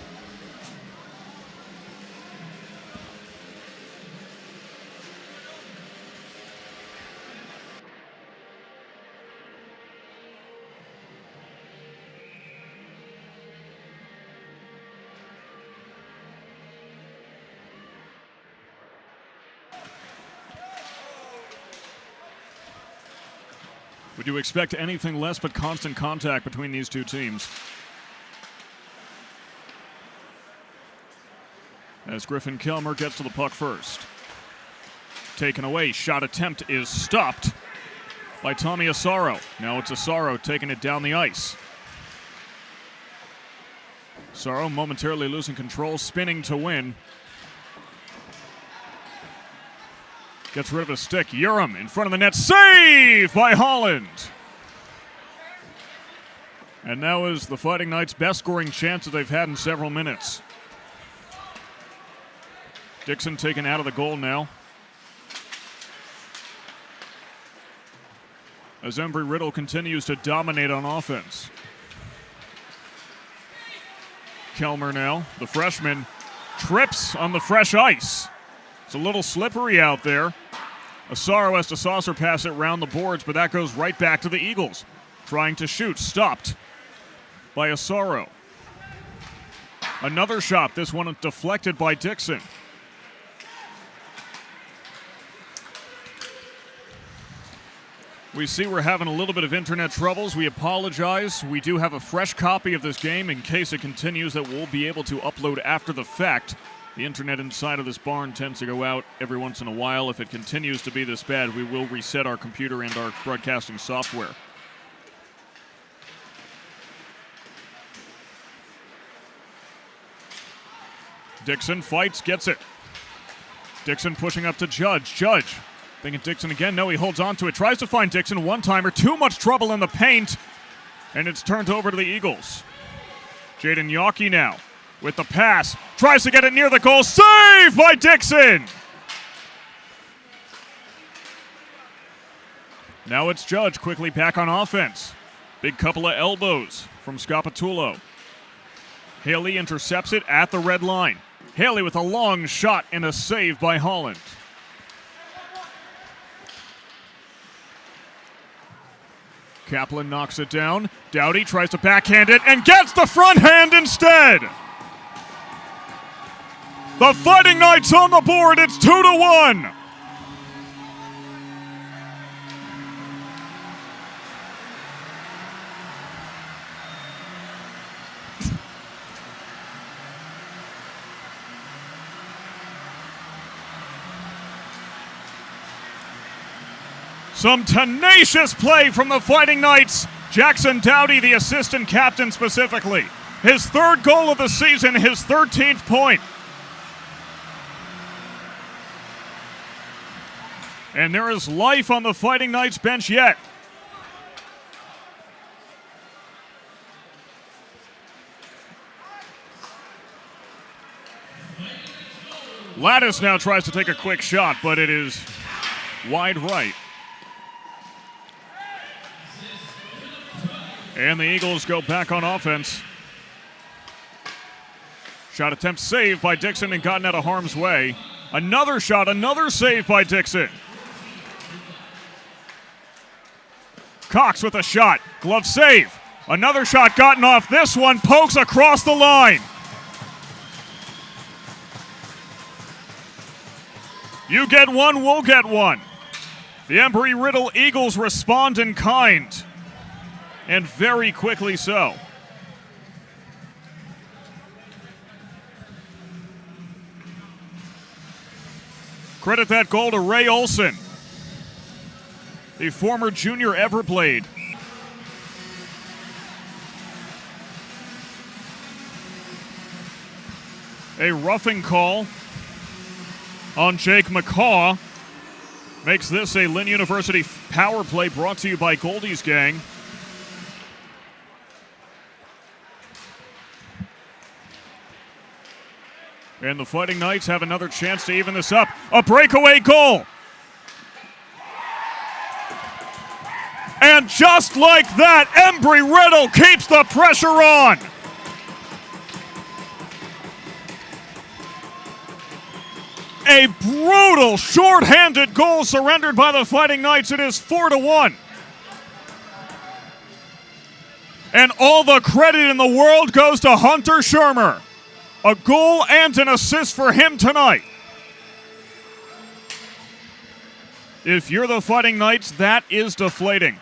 Would you expect anything less but constant contact between these two teams? As Griffin Kelmer gets to the puck first. Taken away, shot attempt is stopped by Tommy Asaro. Now it's Asaro taking it down the ice. Asaro momentarily losing control, spinning to win. Gets rid of a stick. Urim in front of the net. Save by Holland. And now is the Fighting Knights' best scoring chance that they've had in several minutes. Dixon taken out of the goal now. As Embry-Riddle continues to dominate on offense. Kelmer now, the freshman, trips on the fresh ice. It's a little slippery out there. Asaro has to saucer pass it round the boards, but that goes right back to the Eagles. Trying to shoot, stopped by Asaro. Another shot, this one deflected by Dixon. We see we're having a little bit of internet troubles. We apologize. We do have a fresh copy of this game in case it continues that we'll be able to upload after the fact. The internet inside of this barn tends to go out every once in a while. If it continues to be this bad, we will reset our computer and our broadcasting software. Dixon fights, gets it. Dixon pushing up to Judge. Judge thinking Dixon again. No, he holds on to it. Tries to find Dixon. One-timer. Too much trouble in the paint. And it's turned over to the Eagles. Jaden Yawkey now with the pass. Tries to get it near the goal. Save by Dixon! Now it's Judge quickly back on offense. Big couple of elbows from Scapatullo. Haley intercepts it at the red line. Haley with a long shot and a save by Holland. Kaplan knocks it down. Doughty tries to backhand it and gets the front hand instead. The Fighting Knights on the board. It's 2-1. Some tenacious play from the Fighting Knights. Jackson Doughty, the assistant captain specifically. His third goal of the season, his 13th point. And there is life on the Fighting Knights bench yet. Lattis now tries to take a quick shot, but it is wide right. And the Eagles go back on offense. Shot attempt saved by Dixon and gotten out of harm's way. Another shot, another save by Dixon. Cox with a shot. Glove save. Another shot gotten off. This one pokes across the line. You get one, we'll get one. The Embry-Riddle Eagles respond in kind, and very quickly so. Credit that goal to Ray Olson, the former junior Everblade. A roughing call on Jake McCaw makes this a Lynn University power play brought to you by Goldie's Gang. And the Fighting Knights have another chance to even this up. A breakaway goal. And just like that, Embry-Riddle keeps the pressure on. A brutal short-handed goal surrendered by the Fighting Knights. It is 4-1. And all the credit in the world goes to Hunter Shermer. A goal and an assist for him tonight. If you're the Fighting Knights, that is deflating.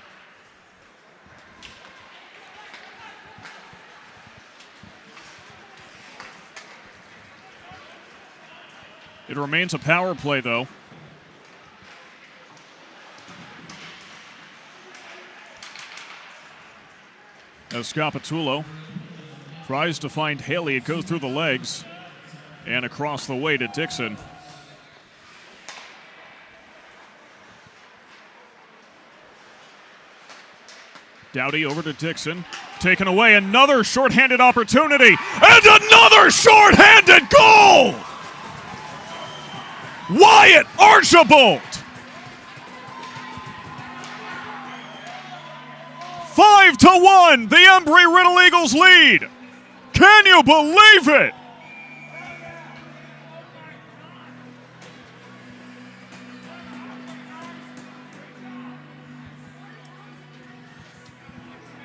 It remains a power play, though. As Scapitulo tries to find Haley, it goes through the legs and across the way to Dixon. Dowdy over to Dixon. Taken away, another shorthanded opportunity, and another shorthanded goal! Wyatt Archibald! 5-1, the Embry-Riddle Eagles lead. Can you believe it?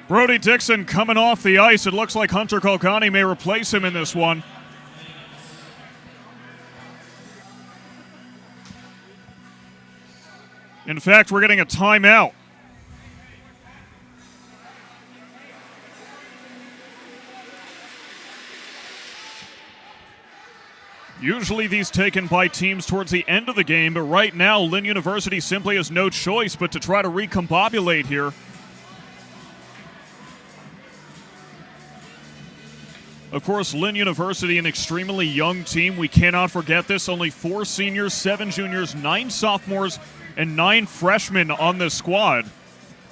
Brody Dixon coming off the ice. It looks like Hunter Colgani may replace him in this one. In fact, we're getting a timeout. Usually these taken by teams towards the end of the game, but right now Lynn University simply has no choice but to try to recombobulate here. Of course, Lynn University, an extremely young team. We cannot forget this. Only 4 seniors, 7 juniors, 9 sophomores, and 9 freshmen on this squad.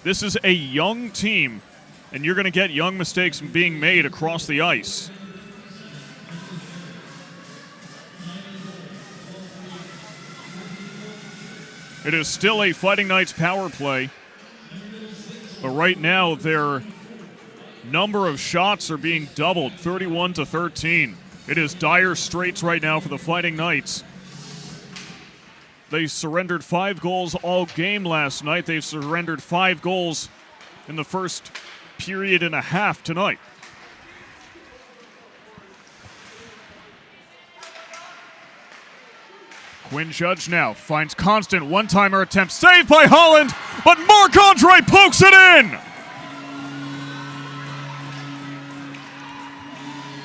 This is a young team, and you're going to get young mistakes being made across the ice. It is still a Fighting Knights power play, but right now their number of shots are being doubled, 31-13. It is dire straits right now for the Fighting Knights. They surrendered 5 goals all game last night. They've surrendered 5 goals in the first period and a half tonight. Quinn Judge now finds Constant, one-timer attempt, saved by Holland, but Marc-Andre pokes it in!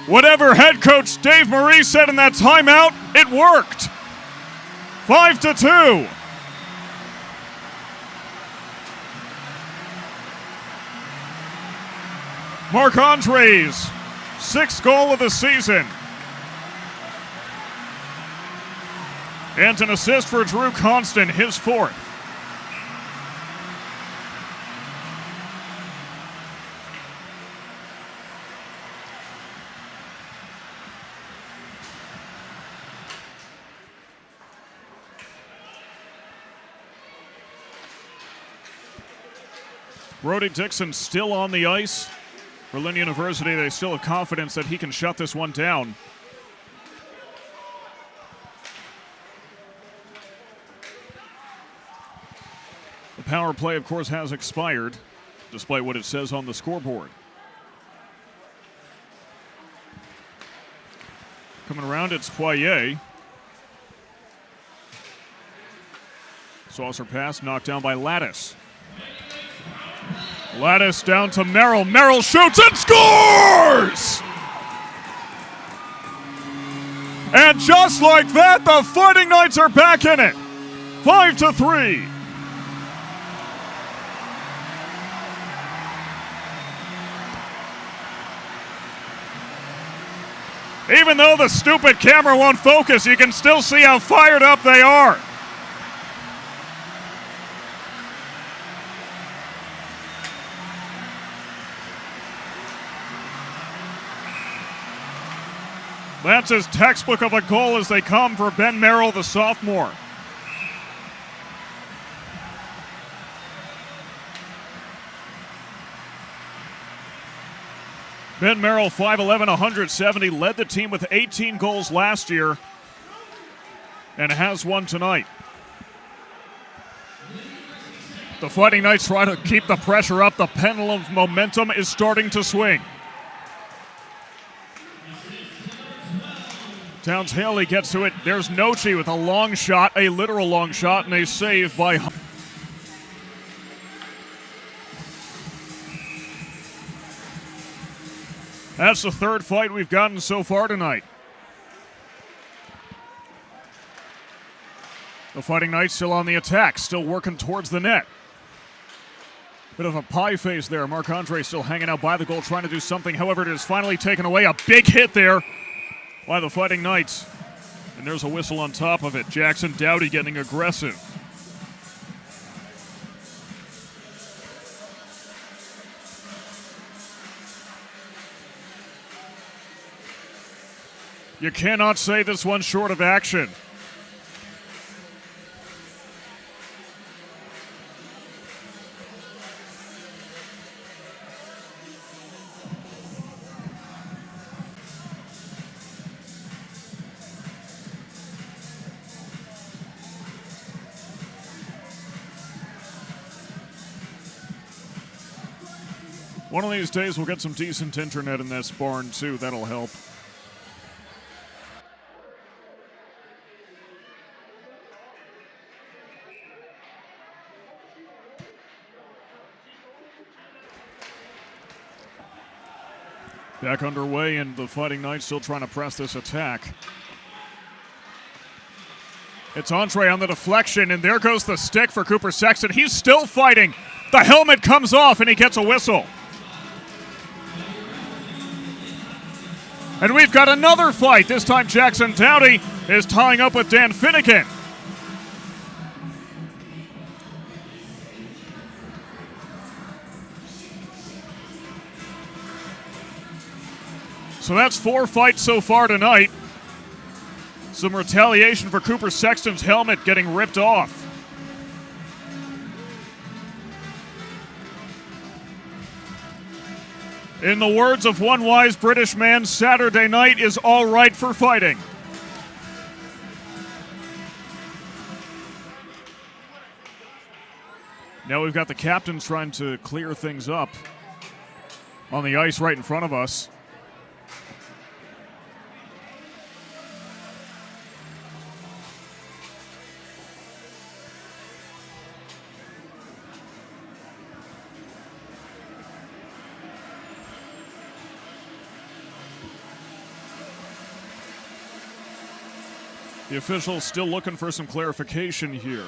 Whatever head coach Dave Marie said in that timeout, it worked. 5-2. Marc-Andre's 6th goal of the season. And an assist for Drew Constant, his 4th. Brody Dixon still on the ice for Lynn University. They still have confidence that he can shut this one down. power play, of course, has expired, despite what it says on the scoreboard. Coming around, it's Poirier. Saucer pass knocked down by Lattice. Lattice down to Merrill. Merrill shoots and scores! And just like that, the Fighting Knights are back in it. 5-3. Even though the stupid camera won't focus, you can still see how fired up they are. That's as textbook of a goal as they come for Ben Merrill, the sophomore. Ben Merrill, 5'11", 170, led the team with 18 goals last year and has one tonight. The Fighting Knights try to keep the pressure up. The pendulum of momentum is starting to swing. Towns Haley gets to it. There's Nochi with a long shot, a literal long shot, and a save by That's the third fight we've gotten so far tonight. The Fighting Knights still on the attack, still working towards the net. Bit of a pie face there. Marc-Andre still hanging out by the goal, trying to do something. However, it is finally taken away. A big hit there by the Fighting Knights. And there's a whistle on top of it. Jackson Dowdy getting aggressive. You cannot say this one's short of action. One of these days we'll get some decent internet in this barn too. That'll help. Back underway, and the Fighting Knights still trying to press this attack. It's Andre on the deflection, and there goes the stick for Cooper Sexton. He's still fighting. The helmet comes off, and he gets a whistle. And we've got another fight. This time Jackson Dowdy is tying up with Dan Finnegan. So that's 4 fights so far tonight. Some retaliation for Cooper Sexton's helmet getting ripped off. In the words of one wise British man, Saturday night is all right for fighting. Now we've got the captains trying to clear things up on the ice right in front of us. The officials still looking for some clarification here.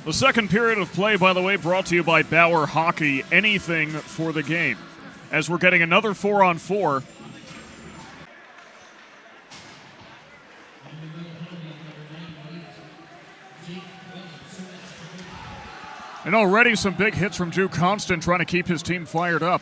The second period of play, by the way, brought to you by Bauer Hockey. Anything for the game. As we're getting another 4-on-4. And already some big hits from Drew Constant trying to keep his team fired up.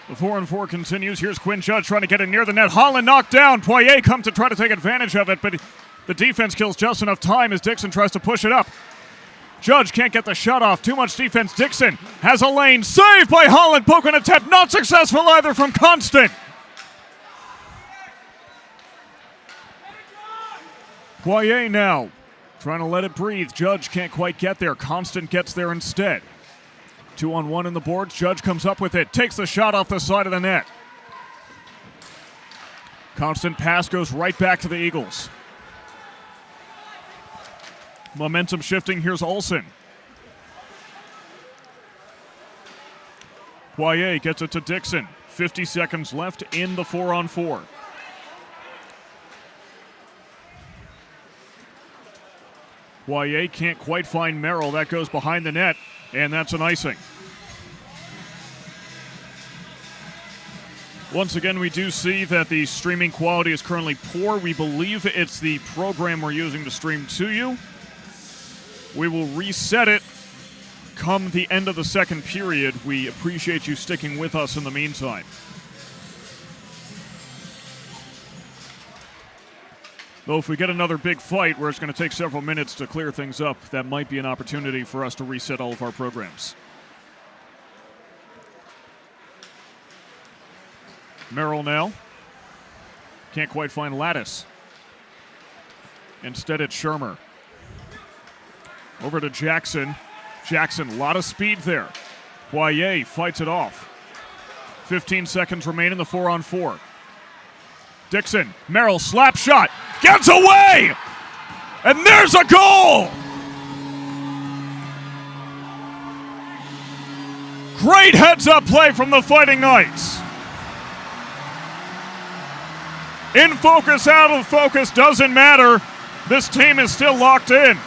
The 4-on-4 continues. Here's Quinn Judge trying to get it near the net. Holland knocked down. Poirier comes to try to take advantage of it, but the defense kills just enough time as Dixon tries to push it up. Judge can't get the shot off. Too much defense. Dixon has a lane. Saved by Holland. Poking attempt. Not successful either from Constant. Poirier now trying to let it breathe. Judge can't quite get there. Constant gets there instead. 2-on-1 in the boards. Judge comes up with it. Takes the shot off the side of the net. Constant pass goes right back to the Eagles. Momentum shifting. Here's Olsen. Poirier gets it to Dixon. 50 seconds left in the 4-on-4. Poirier can't quite find Merrill. That goes behind the net, and that's an icing. Once again, we do see that the streaming quality is currently poor. We believe it's the program we're using to stream to you. We will reset it come the end of the second period. We appreciate you sticking with us in the meantime. Though if we get another big fight where it's going to take several minutes to clear things up, that might be an opportunity for us to reset all of our programs. Merrill now. Can't quite find Lattice. Instead it's Shermer. Over to Jackson. Jackson, a lot of speed there. Poirier fights it off. 15 seconds remain in the 4-on-4. Dixon, Merrill, slap shot, gets away! And there's a goal! Great heads-up play from the Fighting Knights. In focus, out of focus, doesn't matter. This team is still locked in.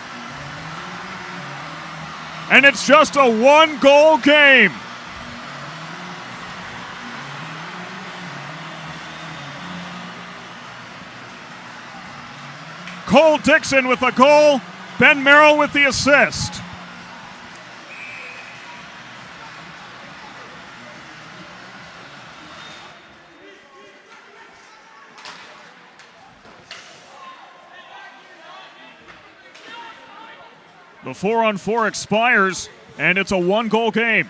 And it's just a one-goal game. Cole Dixon with a goal, Ben Merrill with the assist. The 4-on-4 expires, and it's a one-goal game.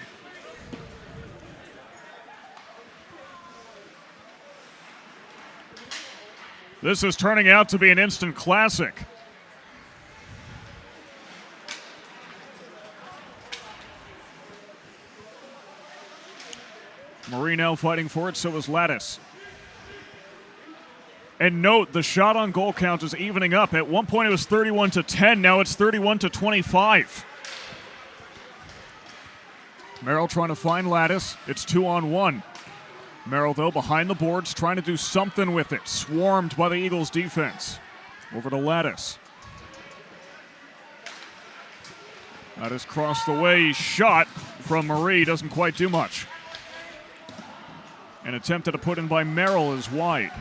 This is turning out to be an instant classic. Marie now fighting for it, so is Lattice. And note, the shot on goal count is evening up. At one point it was 31-10, now it's 31-25. Merrill trying to find Lattice. It's 2-on-1. Merrill, though, behind the boards, trying to do something with it. Swarmed by the Eagles' defense. Over to Lattice. Lattice crossed the way. Shot from Marie. Doesn't quite do much. An attempted to put in by Merrill is wide.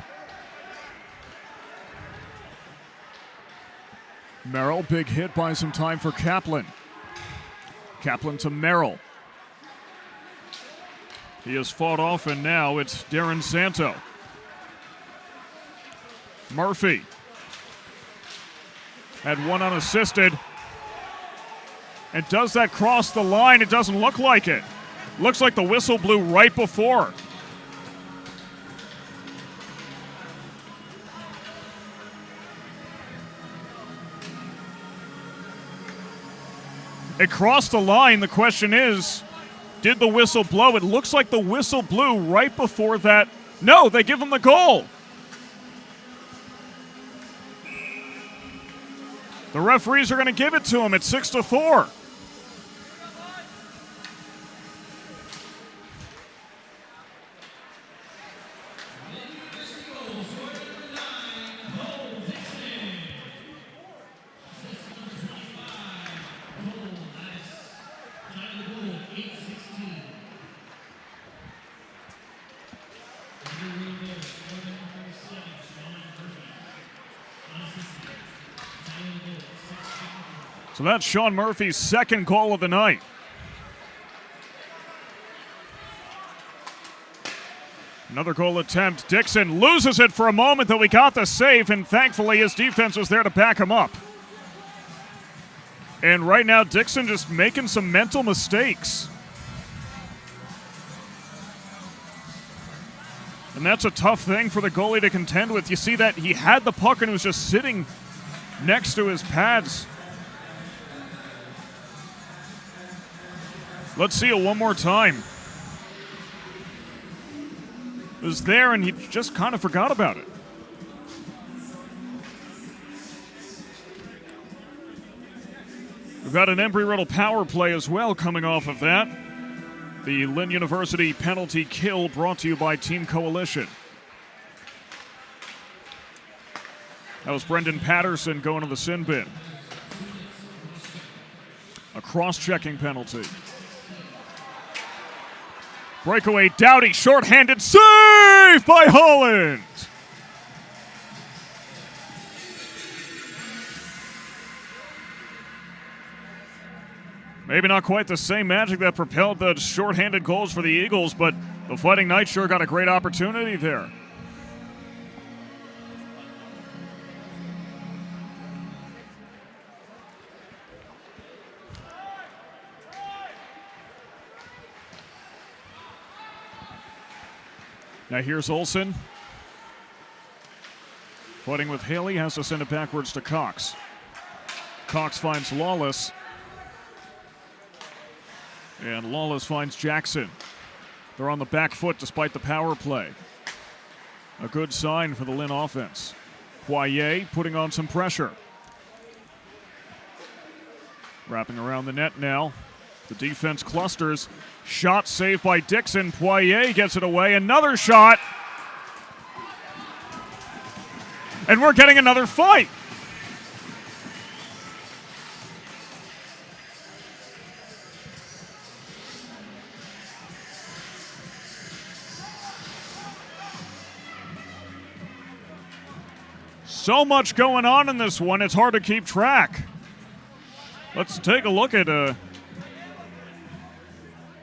Merrill, big hit, buys some time for Kaplan. Kaplan to Merrill. He has fought off, and now it's Darren Santo. Murphy had one unassisted. And does that cross the line? It doesn't look like it. Looks like the whistle blew right before. It crossed the line. The question is, did the whistle blow? It looks like the whistle blew right before that. No, they give him the goal. The referees are going to give it to him at 6-4. So that's Sean Murphy's second goal of the night. Another goal attempt. Dixon loses it for a moment, though he got the save, and thankfully his defense was there to back him up. And right now, Dixon just making some mental mistakes. And that's a tough thing for the goalie to contend with. You see that he had the puck and was just sitting next to his pads. Let's see it one more time. It was there and he just kind of forgot about it. We've got an Embry-Riddle power play as well coming off of that. The Lynn University penalty kill brought to you by Team Coalition. That was Brendan Patterson going to the sin bin. A cross-checking penalty. Breakaway, Doughty, shorthanded, save by Holland! Maybe not quite the same magic that propelled the shorthanded goals for the Eagles, but the Fighting Knights sure got a great opportunity there. Now here's Olsen. Fighting with Haley, has to send it backwards to Cox. Cox finds Lawless. And Lawless finds Jackson. They're on the back foot despite the power play. A good sign for the Lynn offense. Poirier putting on some pressure. Wrapping around the net now. The defense clusters. Shot saved by Dixon. Poirier gets it away. Another shot. And we're getting another fight. So much going on in this one, it's hard to keep track. Let's take a look at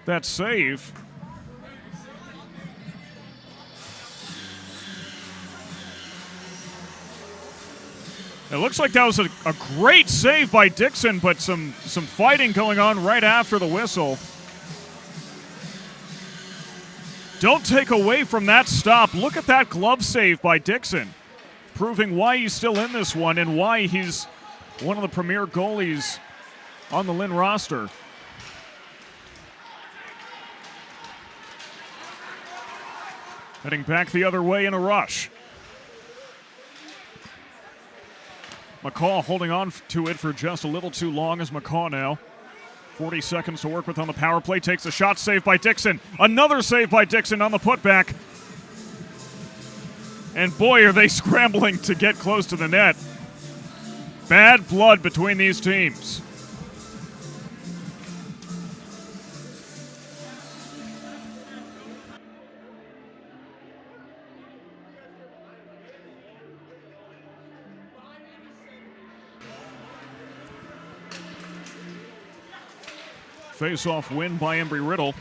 that save. It looks like that was a great save by Dixon, but some fighting going on right after the whistle. Don't take away from that stop. Look at that glove save by Dixon, proving why he's still in this one and why he's one of the premier goalies on the Lynn roster. Heading back the other way in a rush. McCaw holding on to it for just a little too long as McCaw now. 40 seconds to work with on the power play. Takes a shot, saved by Dixon. Another save by Dixon on the putback. And boy, are they scrambling to get close to the net. Bad blood between these teams. Face-off win by Embry-Riddle.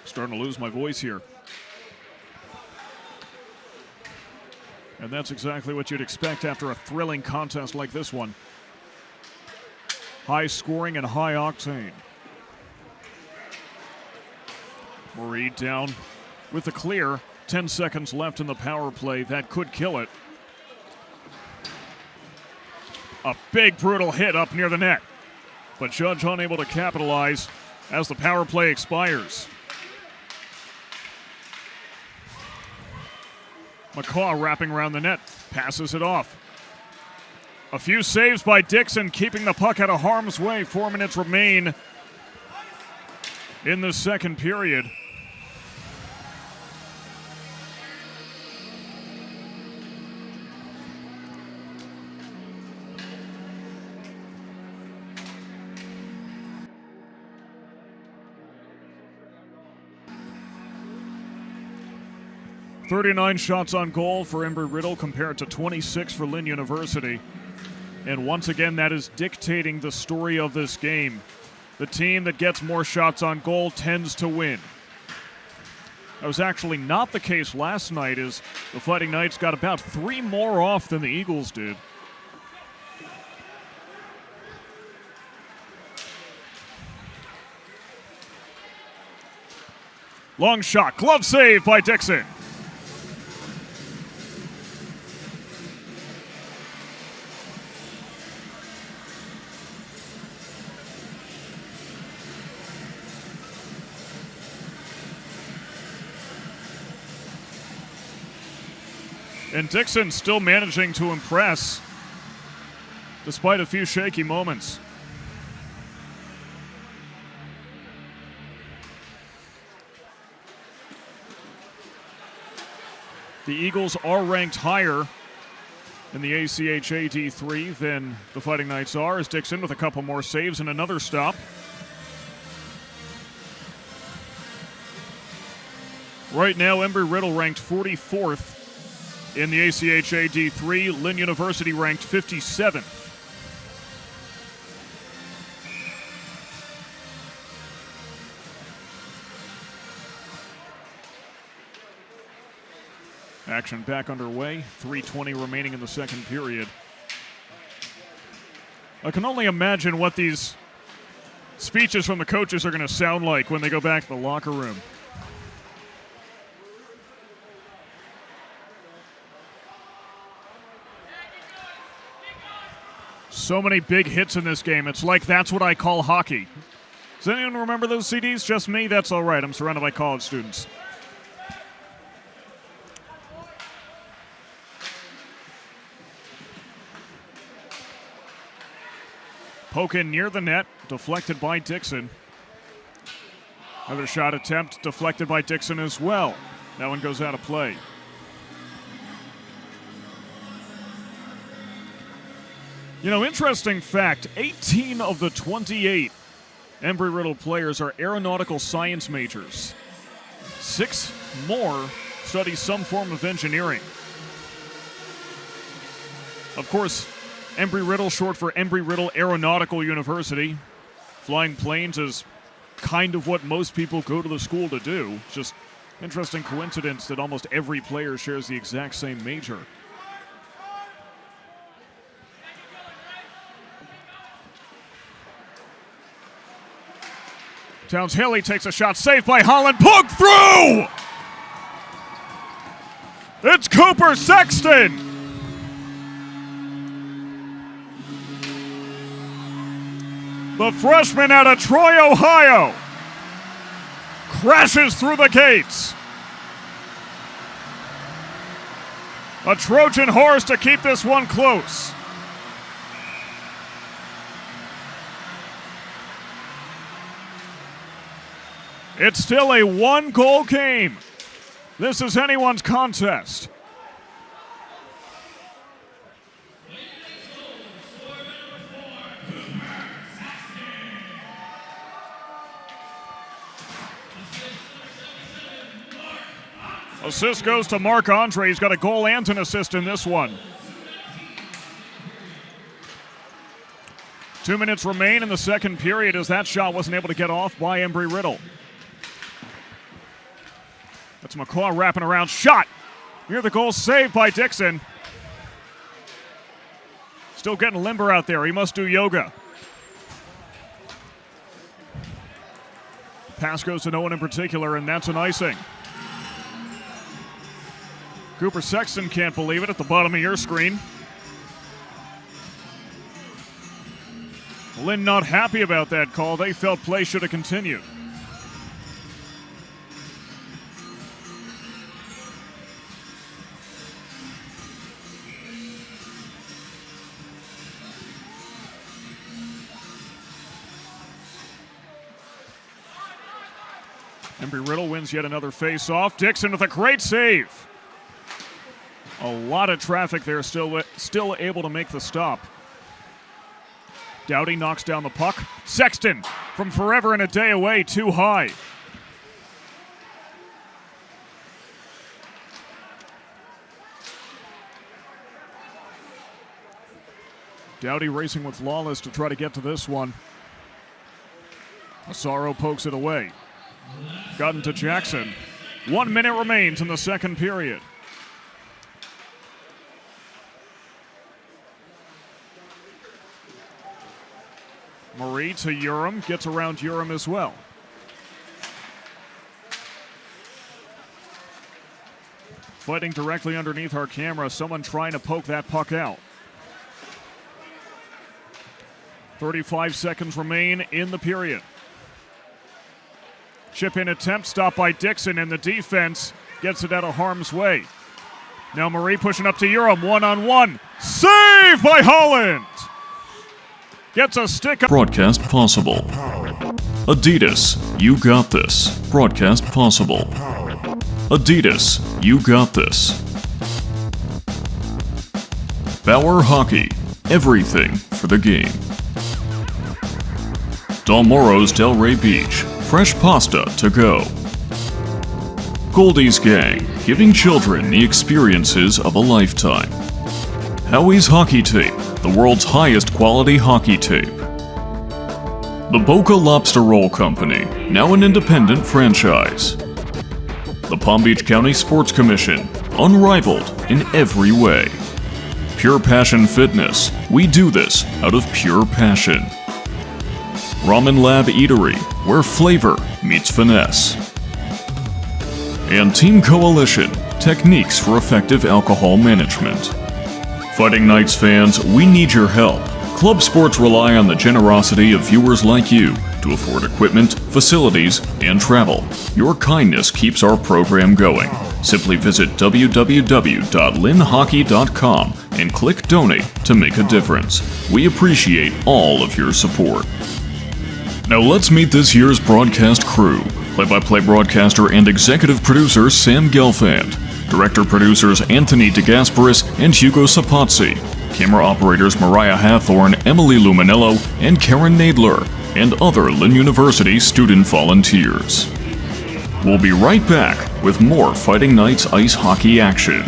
Starting to lose my voice here. And that's exactly what you'd expect after a thrilling contest like this one. High scoring and high octane. Marie down with the clear. 10 seconds left in the power play. That could kill it. A big, brutal hit up near the net. But Judge unable to capitalize as the power play expires. McCaw wrapping around the net, passes it off. A few saves by Dixon, keeping the puck out of harm's way. 4 minutes remain in the second period. .39 shots on goal for Embry-Riddle compared to 26 for Lynn University. And once again, that is dictating the story of this game. the team that gets more shots on goal tends to win. That was actually not the case last night, as the Fighting Knights got about 3 more off than the Eagles did. Long shot, glove save by Dixon. And Dixon still managing to impress, despite a few shaky moments. The Eagles are ranked higher in the ACHA D3 than the Fighting Knights are, as Dixon with a couple more saves and another stop. Right now, Embry-Riddle ranked 44th in the ACHA D3. Lynn University ranked 57th. Action back underway. 3:20 remaining in the second period. I can only imagine what these speeches from the coaches are going to sound like when they go back to the locker room. So many big hits in this game. It's like That's What I Call Hockey. Does anyone remember those CDs? Just me? That's all right. I'm surrounded by college students. Poke in near the net, deflected by Dixon. Another shot attempt, deflected by Dixon as well. That one goes out of play. You know, interesting fact, 18 of the 28 Embry-Riddle players are aeronautical science majors. 6 more study some form of engineering. Of course, Embry-Riddle, short for Embry-Riddle Aeronautical University. Flying planes is kind of what most people go to the school to do. Just interesting coincidence that almost every player shares the exact same major. Towns Haley takes a shot, saved by Holland, poked through! It's Cooper Sexton! The freshman out of Troy, Ohio, crashes through the gates. A Trojan horse to keep this one close. It's still a 1-goal game. This is anyone's contest. Assist goes to Mark Andre. He's got a goal and an assist in this one. 2 minutes remain in the second period as that shot wasn't able to get off by Embry-Riddle. That's McCaw wrapping around. Shot near the goal, saved by Dixon. Still getting limber out there. He must do yoga. Pass goes to no one in particular, and that's an icing. Cooper Sexton can't believe it at the bottom of your screen. Lynn not happy about that call. They felt play should have continued. Embry-Riddle wins yet another face-off. Dixon with a great save. A lot of traffic there, still able to make the stop. Dowdy knocks down the puck. Sexton from forever and a day away, too high. Dowdy racing with Lawless to try to get to this one. Asaro pokes it away. Gotten to Jackson. 1 minute remains in the second period. Marie to Urim, gets around Urim as well. Fighting directly underneath our camera, someone trying to poke that puck out. 35 seconds remain in the period. Chip-in attempt, stopped by Dixon, and the defense gets it out of harm's way. Now Marie pushing up to Urim, one-on-one. Save by Holland! Gets a stick up. Broadcast possible. Adidas, you got this. Broadcast possible. Adidas, you got this. Bauer Hockey, everything for the game. Dalmoro's Delray Beach, fresh pasta to go. Goldie's Gang, giving children the experiences of a lifetime. Howie's Hockey Tape, the world's highest quality hockey tape. The Boca Lobster Roll Company, now an independent franchise. The Palm Beach County Sports Commission, unrivaled in every way. Pure Passion Fitness, we do this out of pure passion. Ramen Lab Eatery, where flavor meets finesse. And Team Coalition, techniques for effective alcohol management. Fighting Knights fans, we need your help. Club sports rely on the generosity of viewers like you to afford equipment, facilities, and travel. Your kindness keeps our program going. Simply visit www.linhockey.com and click Donate to make a difference. We appreciate all of your support. Now let's meet this year's broadcast crew. Play-by-play broadcaster and executive producer Sam Gelfand. Director-producers Anthony DeGasperis and Hugo Sapazzi. Camera operators Mariah Hathorne, Emily Luminello, and Keren Nadler, and other Lynn University student volunteers. We'll be right back with more Fighting Knights ice hockey action.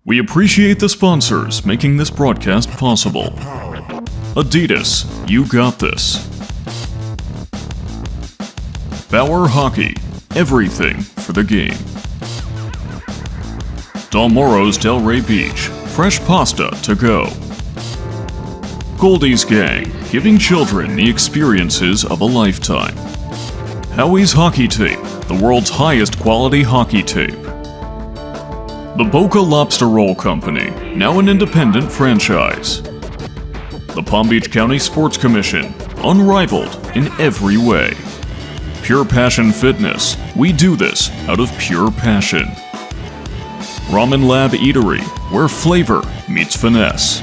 We appreciate the sponsors making this broadcast possible. Adidas, you got this. Bauer Hockey, everything for the game. Dalmoro's Delray Beach, fresh pasta to go. Goldie's Gang, giving children the experiences of a lifetime. Howie's Hockey Tape, the world's highest quality hockey tape. The Boca Lobster Roll Company, now an independent franchise. The Palm Beach County Sports Commission, unrivaled in every way. Pure Passion Fitness, we do this out of pure passion. Ramen Lab Eatery, where flavor meets finesse.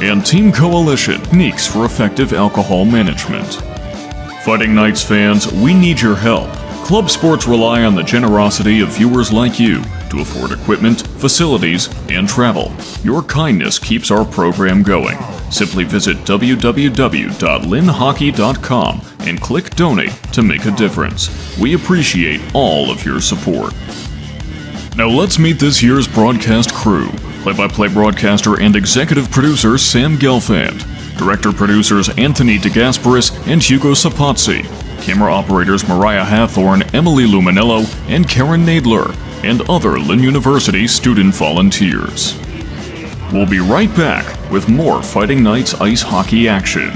And Team Coalition, techniques for effective alcohol management. Fighting Knights fans, we need your help. Club sports rely on the generosity of viewers like you to afford equipment, facilities, and travel. Your kindness keeps our program going. Simply visit www.lynnhockey.com and click Donate to make a difference. We appreciate all of your support. Now let's meet this year's broadcast crew. Play-by-play broadcaster and executive producer Sam Gelfand. Director-producers Anthony DeGasperis and Hugo Sapazzi. Camera operators Mariah Hathorne, Emily Luminello, and Keren Nadler, and other Lynn University student volunteers. We'll be right back with more Fighting Knights ice hockey action.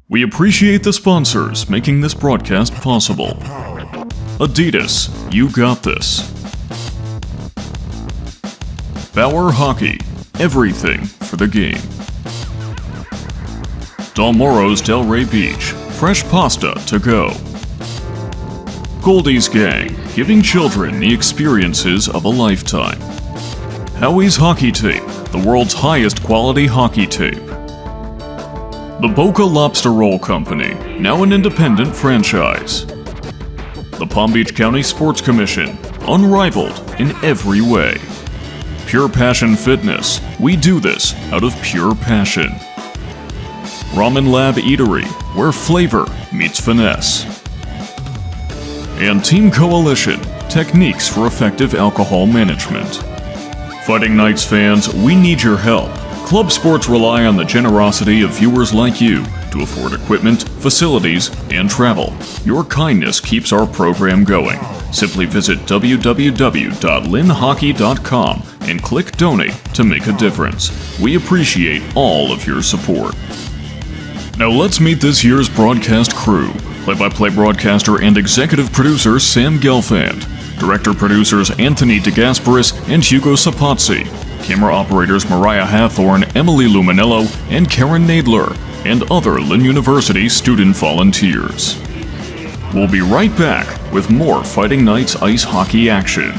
We appreciate the sponsors making this broadcast possible. Adidas, you got this. Bauer Hockey, everything for the game. Del Moro's Delray Beach, fresh pasta to go. Goldie's Gang, giving children the experiences of a lifetime. Howie's Hockey Tape, the world's highest quality hockey tape. The Boca Lobster Roll Company, now an independent franchise. The Palm Beach County Sports Commission, unrivaled in every way. Pure Passion Fitness, we do this out of pure passion. Ramen Lab Eatery, where flavor meets finesse. And Team Coalition, techniques for effective alcohol management. Fighting Knights fans, we need your help. Club sports rely on the generosity of viewers like you to afford equipment, facilities, and travel. Your kindness keeps our program going. Simply visit www.lynnhockey.com and click Donate to make a difference. We appreciate all of your support. Now let's meet this year's broadcast crew. Play-by-play broadcaster and executive producer Sam Gelfand. Director-producers Anthony DeGasperis and Hugo Sapazzi. Camera operators Mariah Hathorne, Emily Luminello, and Keren Nadler, and other Lynn University student volunteers. We'll be right back with more Fighting Knights ice hockey action.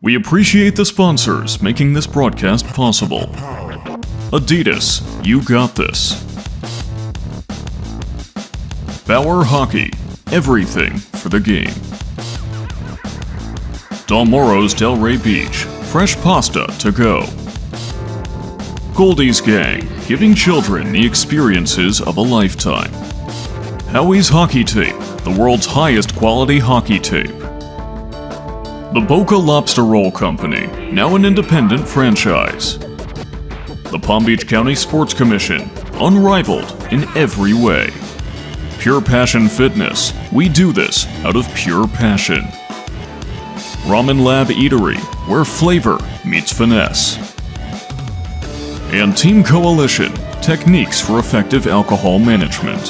We appreciate the sponsors making this broadcast possible. Adidas, you got this. Bauer Hockey, everything for the game. Dalmoro's Delray Beach, fresh pasta to go. Goldie's Gang, giving children the experiences of a lifetime. Howie's Hockey Tape, the world's highest quality hockey tape. The Boca Lobster Roll Company, now an independent franchise. The Palm Beach County Sports Commission, unrivaled in every way. Pure Passion Fitness, we do this out of pure passion. Ramen Lab Eatery, where flavor meets finesse. And Team Coalition, techniques for effective alcohol management.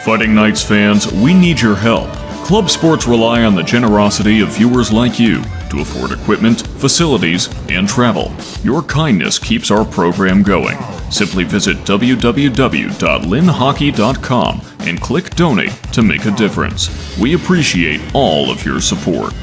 Fighting Knights fans, we need your help. Club sports rely on the generosity of viewers like you to afford equipment, facilities, and travel. Your kindness keeps our program going. Simply visit www.linhockey.com and click Donate to make a difference. We appreciate all of your support.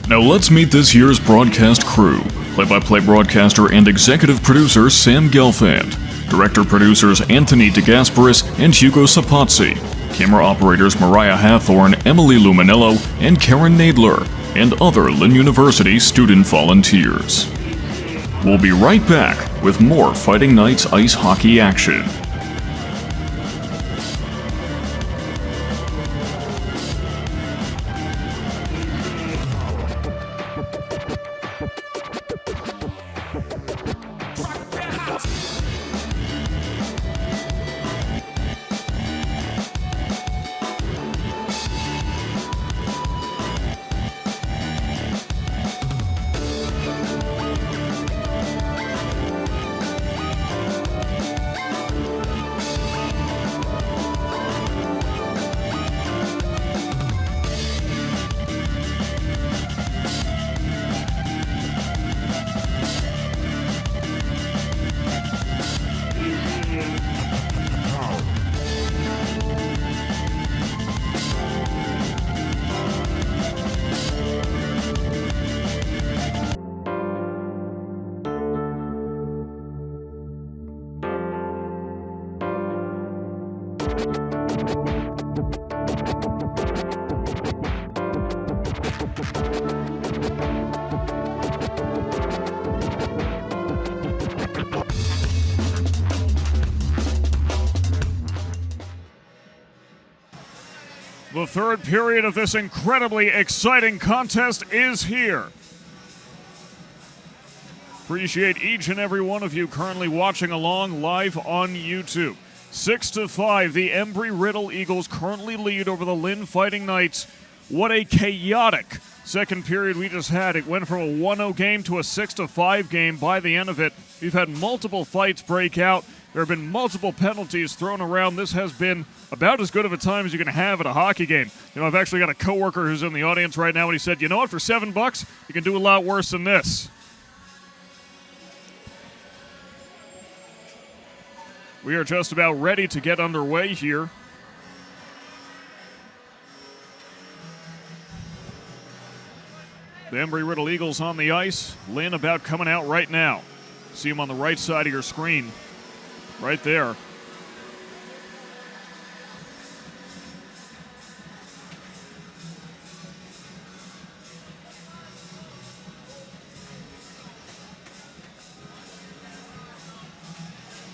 Now let's meet this year's broadcast crew. Play-by-play broadcaster and executive producer Sam Gelfand. Director-producers Anthony DeGasperis and Hugo Sapazzi. Camera operators Mariah Hathorne, Emily Luminello, and Keren Nadler, and other Lynn University student volunteers. We'll be right back with more Fighting Knights ice hockey action. The third period of this incredibly exciting contest is here. Appreciate each and every one of you currently watching along live on YouTube. 6-5, the Embry-Riddle Eagles currently lead over the Lynn Fighting Knights. What a chaotic second period we just had. It went from a 1-0 game to a 6-5 game by the end of it. We've had multiple fights break out. There have been multiple penalties thrown around. This has been about as good of a time as you can have at a hockey game. You know, I've actually got a coworker who's in the audience right now, and he said, you know what, for $7, you can do a lot worse than this. We are just about ready to get underway here. The Embry-Riddle Eagles on the ice. Lynn about coming out right now. See him on the right side of your screen. Right there.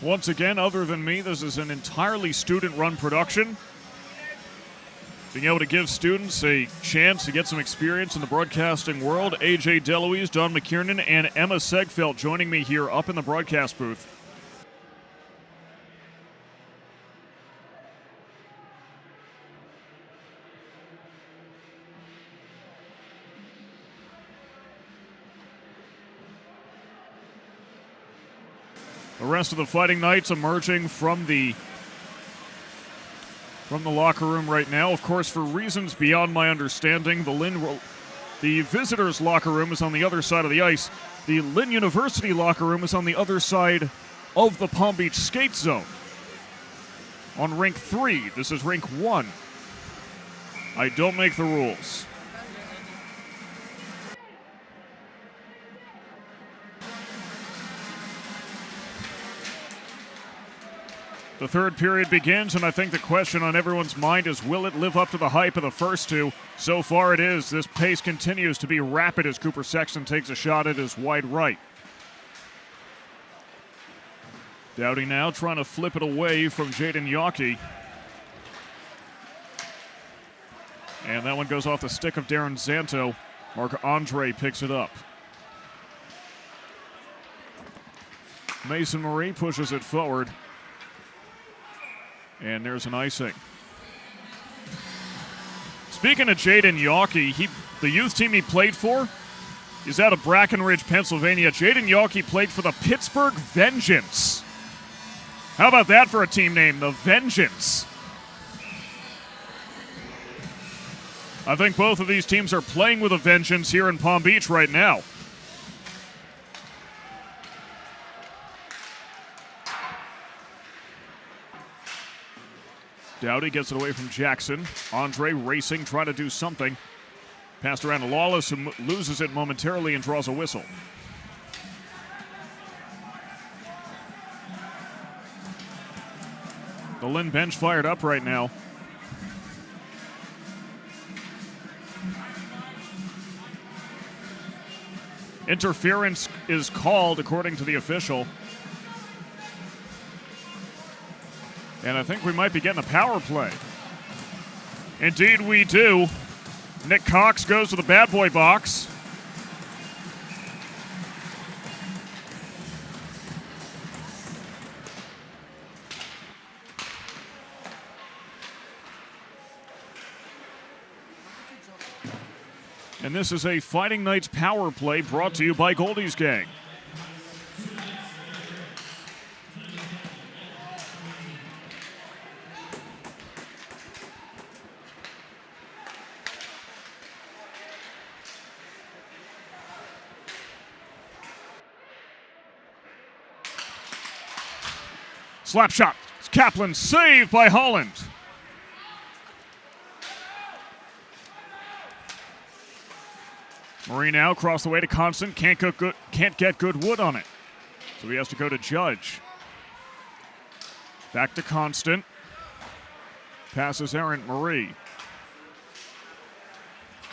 Once again, other than me, this is an entirely student-run production. Being able to give students a chance to get some experience in the broadcasting world. AJ DeLuise, Don McKiernan, and Emma Segfeld joining me here up in the broadcast booth. The rest of the Fighting Knights emerging from the locker room right now. Of course, for reasons beyond my understanding, the visitors' locker room is on the other side of the ice. The Lynn University locker room is on the other side of the Palm Beach skate zone. On rink 3, this is rink 1. I don't make the rules. The third period begins, and I think the question on everyone's mind is, will it live up to the hype of the first two? So far it is. This pace continues to be rapid as Cooper Sexton takes a shot at his wide right. Dowdy now trying to flip it away from Jaden Yawkey. And that one goes off the stick of Darren Zanto. Marc-Andre picks it up. Mason Marie pushes it forward. And there's an icing. Speaking of Jaden Yawkey, the youth team he played for is out of Brackenridge, Pennsylvania. Jaden Yawkey played for the Pittsburgh Vengeance. How about that for a team name, the Vengeance? I think both of these teams are playing with a vengeance here in Palm Beach right now. Dowdy gets it away from Jackson. Andre racing, trying to do something. Passed around to Lawless, who loses it momentarily and draws a whistle. The Lynn bench fired up right now. Interference is called, according to the official. And I think we might be getting a power play. Indeed we do. Nick Cox goes to the bad boy box. And this is a Fighting Knights power play brought to you by Goldie's Gang. Slap shot. Kaplan saved by Holland. Murray now across the way to Constant. Can't get good wood on it. So he has to go to Judge. Back to Constant. Passes errant Marie.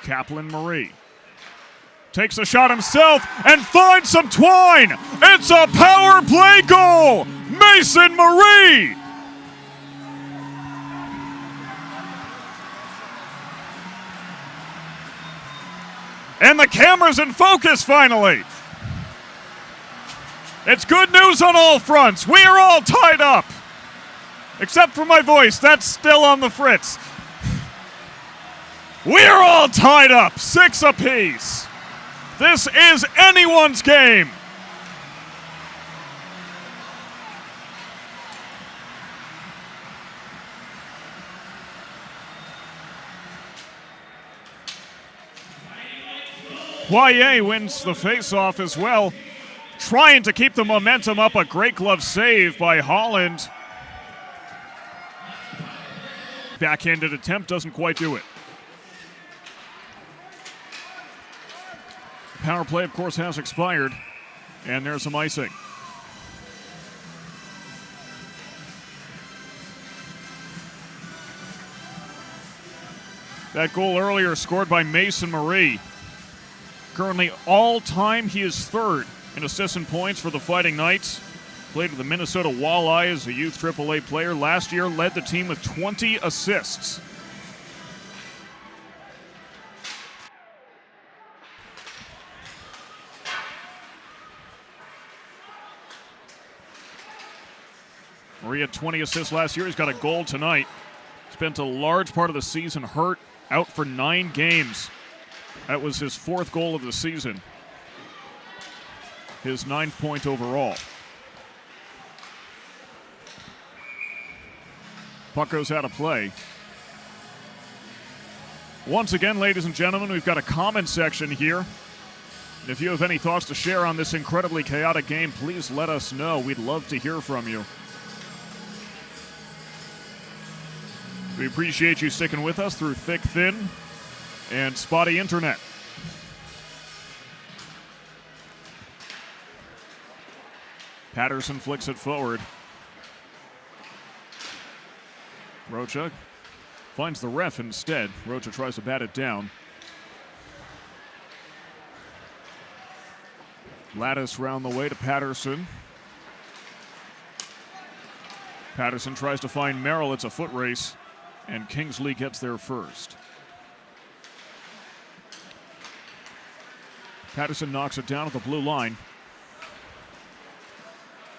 Kaplan Marie. Takes a shot himself and finds some twine. It's a power play goal. Mason Marie. And the camera's in focus finally. It's good news on all fronts. We are all tied up. Except for my voice, that's still on the fritz. We are all tied up, 6 apiece. This is anyone's game. Poirier wins the face-off as well. Trying to keep the momentum up, a great glove save by Holland. Backhanded attempt doesn't quite do it. Power play, of course, has expired, and there's some icing. That goal earlier scored by Mason Marie. Currently, all-time, he is third in assists and points for the Fighting Knights. Played with the Minnesota Walleye as a youth AAA player. Last year, led the team with 20 assists. Marie had 20 assists last year. He's got a goal tonight. Spent a large part of the season hurt, out for 9 games. That was his 4th goal of the season. His 9th point overall. Puck goes out of play. Once again, ladies and gentlemen, we've got a comment section here. And if you have any thoughts to share on this incredibly chaotic game, please let us know. We'd love to hear from you. We appreciate you sticking with us through thick, thin, and spotty internet. Patterson flicks it forward. Rocha finds the ref instead. Rocha tries to bat it down. Lattice round the way to Patterson. Patterson tries to find Merrill. It's a foot race, and Kingsley gets there first. Patterson knocks it down at the blue line.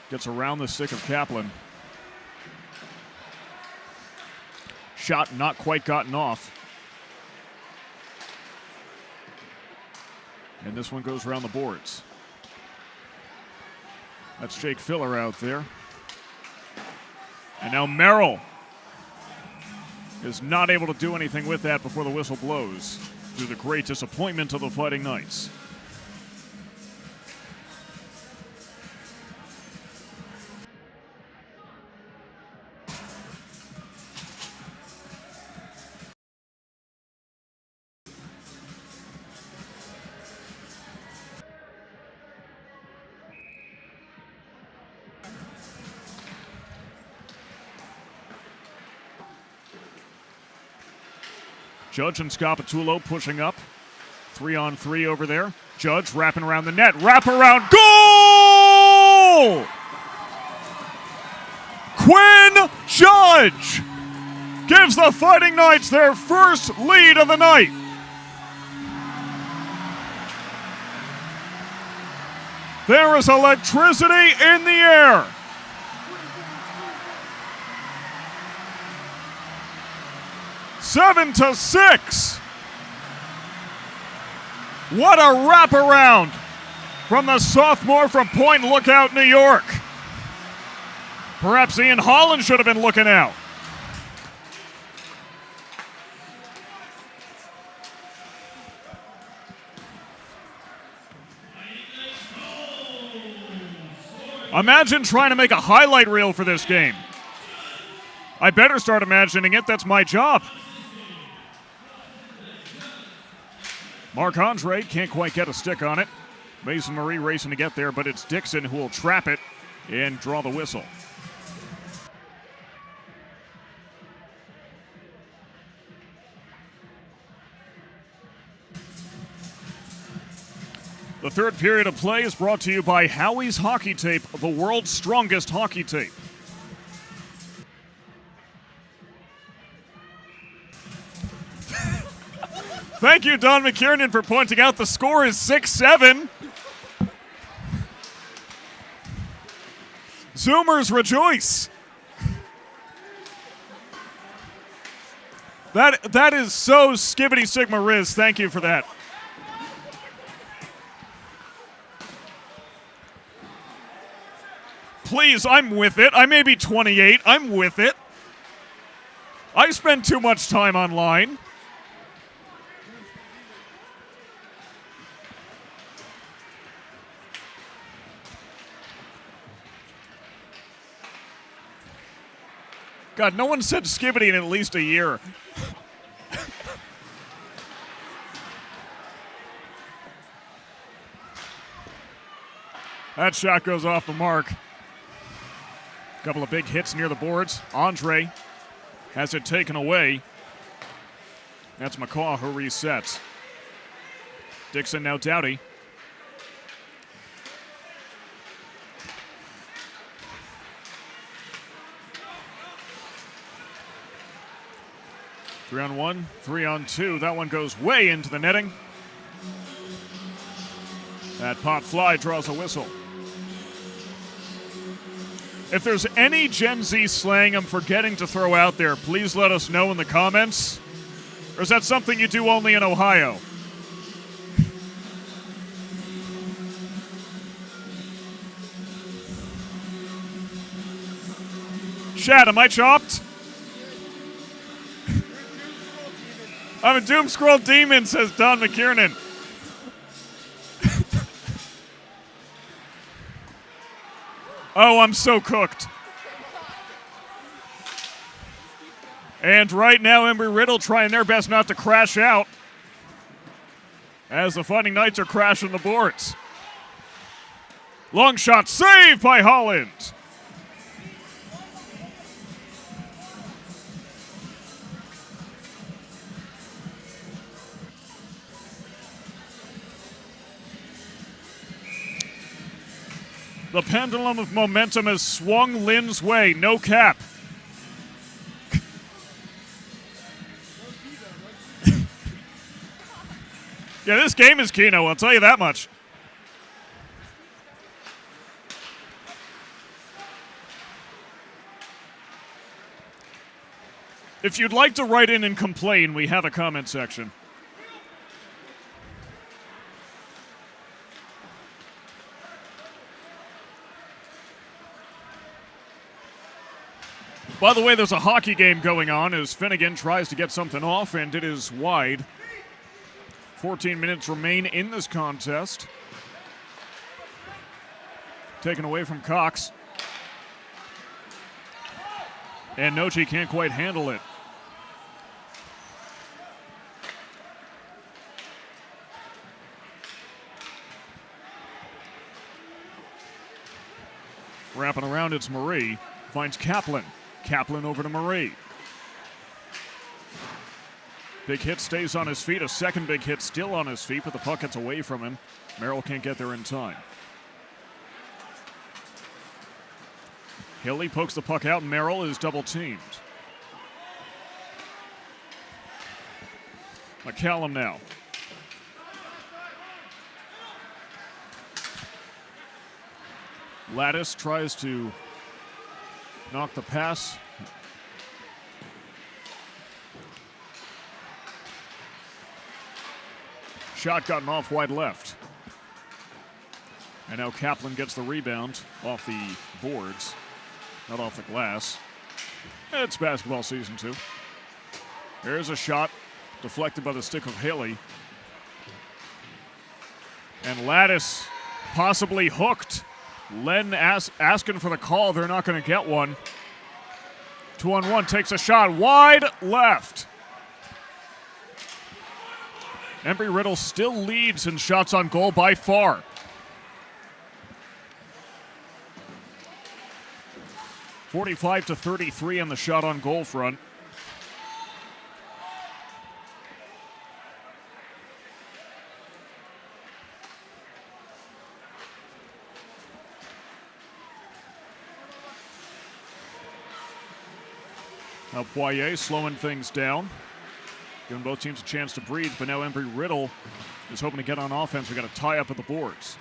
Gets around the stick of Kaplan. Shot not quite gotten off. And this one goes around the boards. That's Jake Filler out there. And now Merrill is not able to do anything with that before the whistle blows, to the great disappointment of the Fighting Knights. Judge and Scapitulo pushing up. 3-on-3 over there. Judge wrapping around the net. Wrap around. Goal! Quinn Judge gives the Fighting Knights their first lead of the night. There is electricity in the air. Seven to 6. What a wraparound from the sophomore from Point Lookout, New York. Perhaps Ian Holland should have been looking out. Imagine trying to make a highlight reel for this game. I better start imagining it. That's my job. Marc-Andre can't quite get a stick on it. Mason Marie racing to get there, but it's Dixon who will trap it and draw the whistle. The third period of play is brought to you by Howie's Hockey Tape, the world's strongest hockey tape. Thank you, Don McKiernan, for pointing out the score is 6-7. Zoomers rejoice. That is so skibbity sigma riz. Thank you for that. Please, I'm with it. I may be 28. I'm with it. I spend too much time online. God, no one said skibbity in at least a year. That shot goes off the mark. Couple of big hits near the boards. Andre has it taken away. That's McCaw who resets. Dixon now Doughty. Three on one, 3 on 2. That one goes way into the netting. That pop fly draws a whistle. If there's any Gen Z slang I'm forgetting to throw out there, please let us know in the comments. Or is that something you do only in Ohio? Shad, am I chopped? I'm a doom scroll demon, says Don McKiernan. Oh, I'm so cooked. And right now, Embry-Riddle trying their best not to crash out as the Fighting Knights are crashing the boards. Long shot saved by Holland. The pendulum of momentum has swung Lynn's way. No cap. Yeah, this game is Keno, I'll tell you that much. If you'd like to write in and complain, we have a comment section. By the way, there's a hockey game going on as Finnegan tries to get something off, and it is wide. 14 minutes remain in this contest. Taken away from Cox. And Nochi can't quite handle it. Wrapping around, it's Marie. Finds Kaplan. Kaplan over to Marie. Big hit stays on his feet. A second big hit still on his feet, but the puck gets away from him. Merrill can't get there in time. Hilly pokes the puck out. Merrill is double teamed. McCallum now. Lattice tries to knock the pass. Shot gotten off wide left. And now Kaplan gets the rebound off the boards, not off the glass. It's basketball season 2. There's a shot deflected by the stick of Haley. And Lattice possibly hooked. Len asking for the call. They're not going to get one. 2-on-1 takes a shot wide left. Embry-Riddle still leads in shots on goal by far. (45-33) on the shot on goal front. Now Poirier slowing things down. giving both teams a chance to breathe, but now Embry-Riddle is hoping to get on offense. We got a tie up at the boards.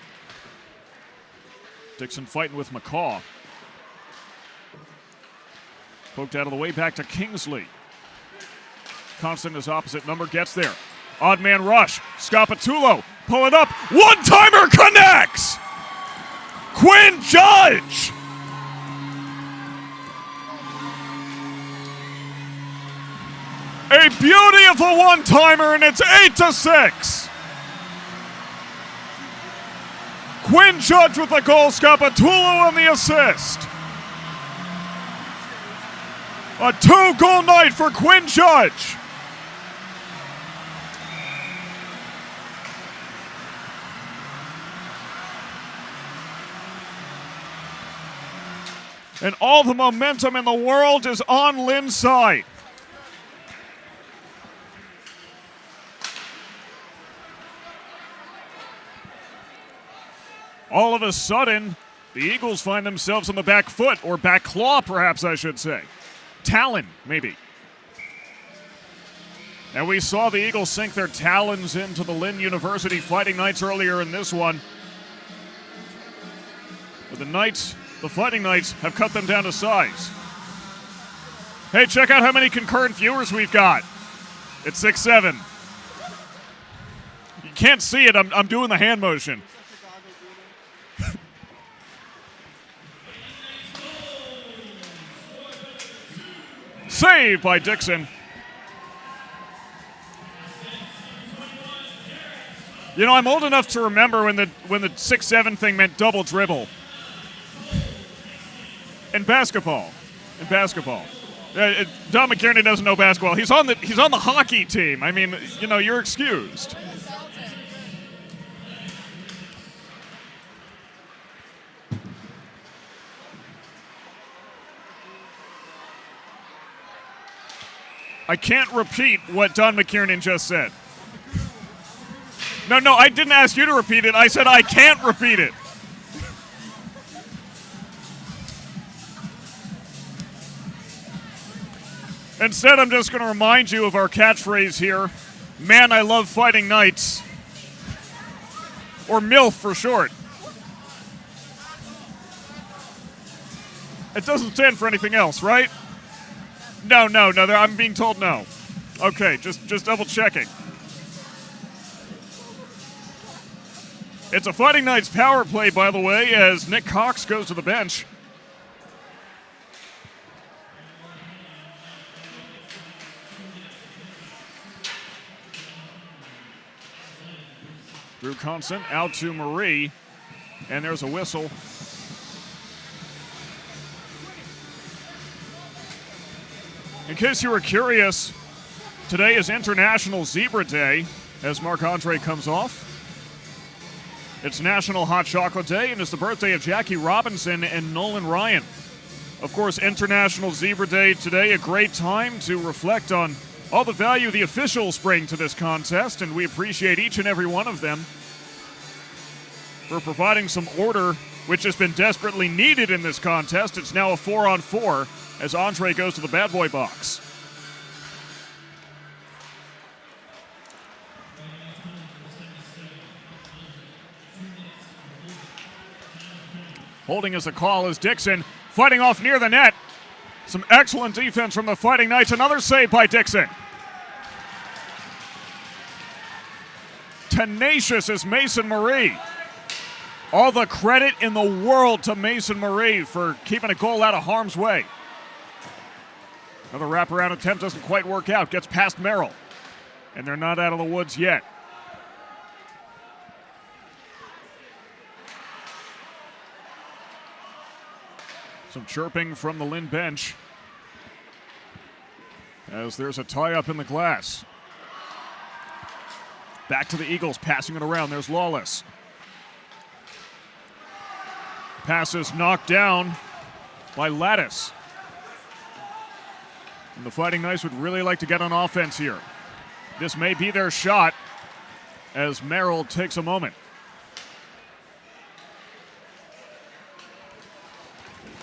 Dixon fighting with McCaw. Poked out of the way, back to Kingsley. Constant is opposite number, gets there. Odd man rush. Scapatulo pulling up. One-timer connects! Quinn Judge! A beauty of a one-timer, and it's 8-6. Quinn Judge with the goal, Scapatulo on the assist. A 2-goal night for Quinn Judge. And all the momentum in the world is on Lynn's side. All of a sudden, the Eagles find themselves on the back foot, or back claw, perhaps I should say. Talon, maybe. And we saw the Eagles sink their talons into the Lynn University Fighting Knights earlier in this one. But the Fighting Knights, have cut them down to size. Hey, check out how many concurrent viewers we've got. It's 6-7. You can't see it, I'm doing the hand motion. Saved by Dixon. You know, I'm old enough to remember when the 6-7 thing meant double dribble. In basketball. Don McKiernan doesn't know basketball. He's on the hockey team. I mean, you know, you're excused. I can't repeat what Don McKiernan just said. No, I didn't ask you to repeat it. I said I can't repeat it. Instead, I'm just going to remind you of our catchphrase here. Man, I love fighting knights. Or MILF for short. It doesn't stand for anything else, right? No, I'm being told no. Okay, just double checking. It's a Fighting Knights power play, by the way, as Nick Cox goes to the bench. Drew Constant out to Marie, and there's a whistle. In case you were curious, today is International Zebra Day as Marc-Andre comes off. It's National Hot Chocolate Day, and it's the birthday of Jackie Robinson and Nolan Ryan. Of course, International Zebra Day today, a great time to reflect on all the value the officials bring to this contest, and we appreciate each and every one of them for providing some order, which has been desperately needed in this contest. It's now a 4-on-4 as Andre goes to the bad boy box. Holding as the call is Dixon, fighting off near the net. Some excellent defense from the Fighting Knights. Another save by Dixon. Tenacious is Mason Marie. All the credit in the world to Mason Marie for keeping a goal out of harm's way. Another wraparound attempt doesn't quite work out. Gets past Merrill. And they're not out of the woods yet. Some chirping from the Lynn bench as there's a tie-up in the glass. Back to the Eagles, passing it around. There's Lawless. Pass is knocked down by Lattice. And the Fighting Knights would really like to get on offense here. This may be their shot as Merrill takes a moment.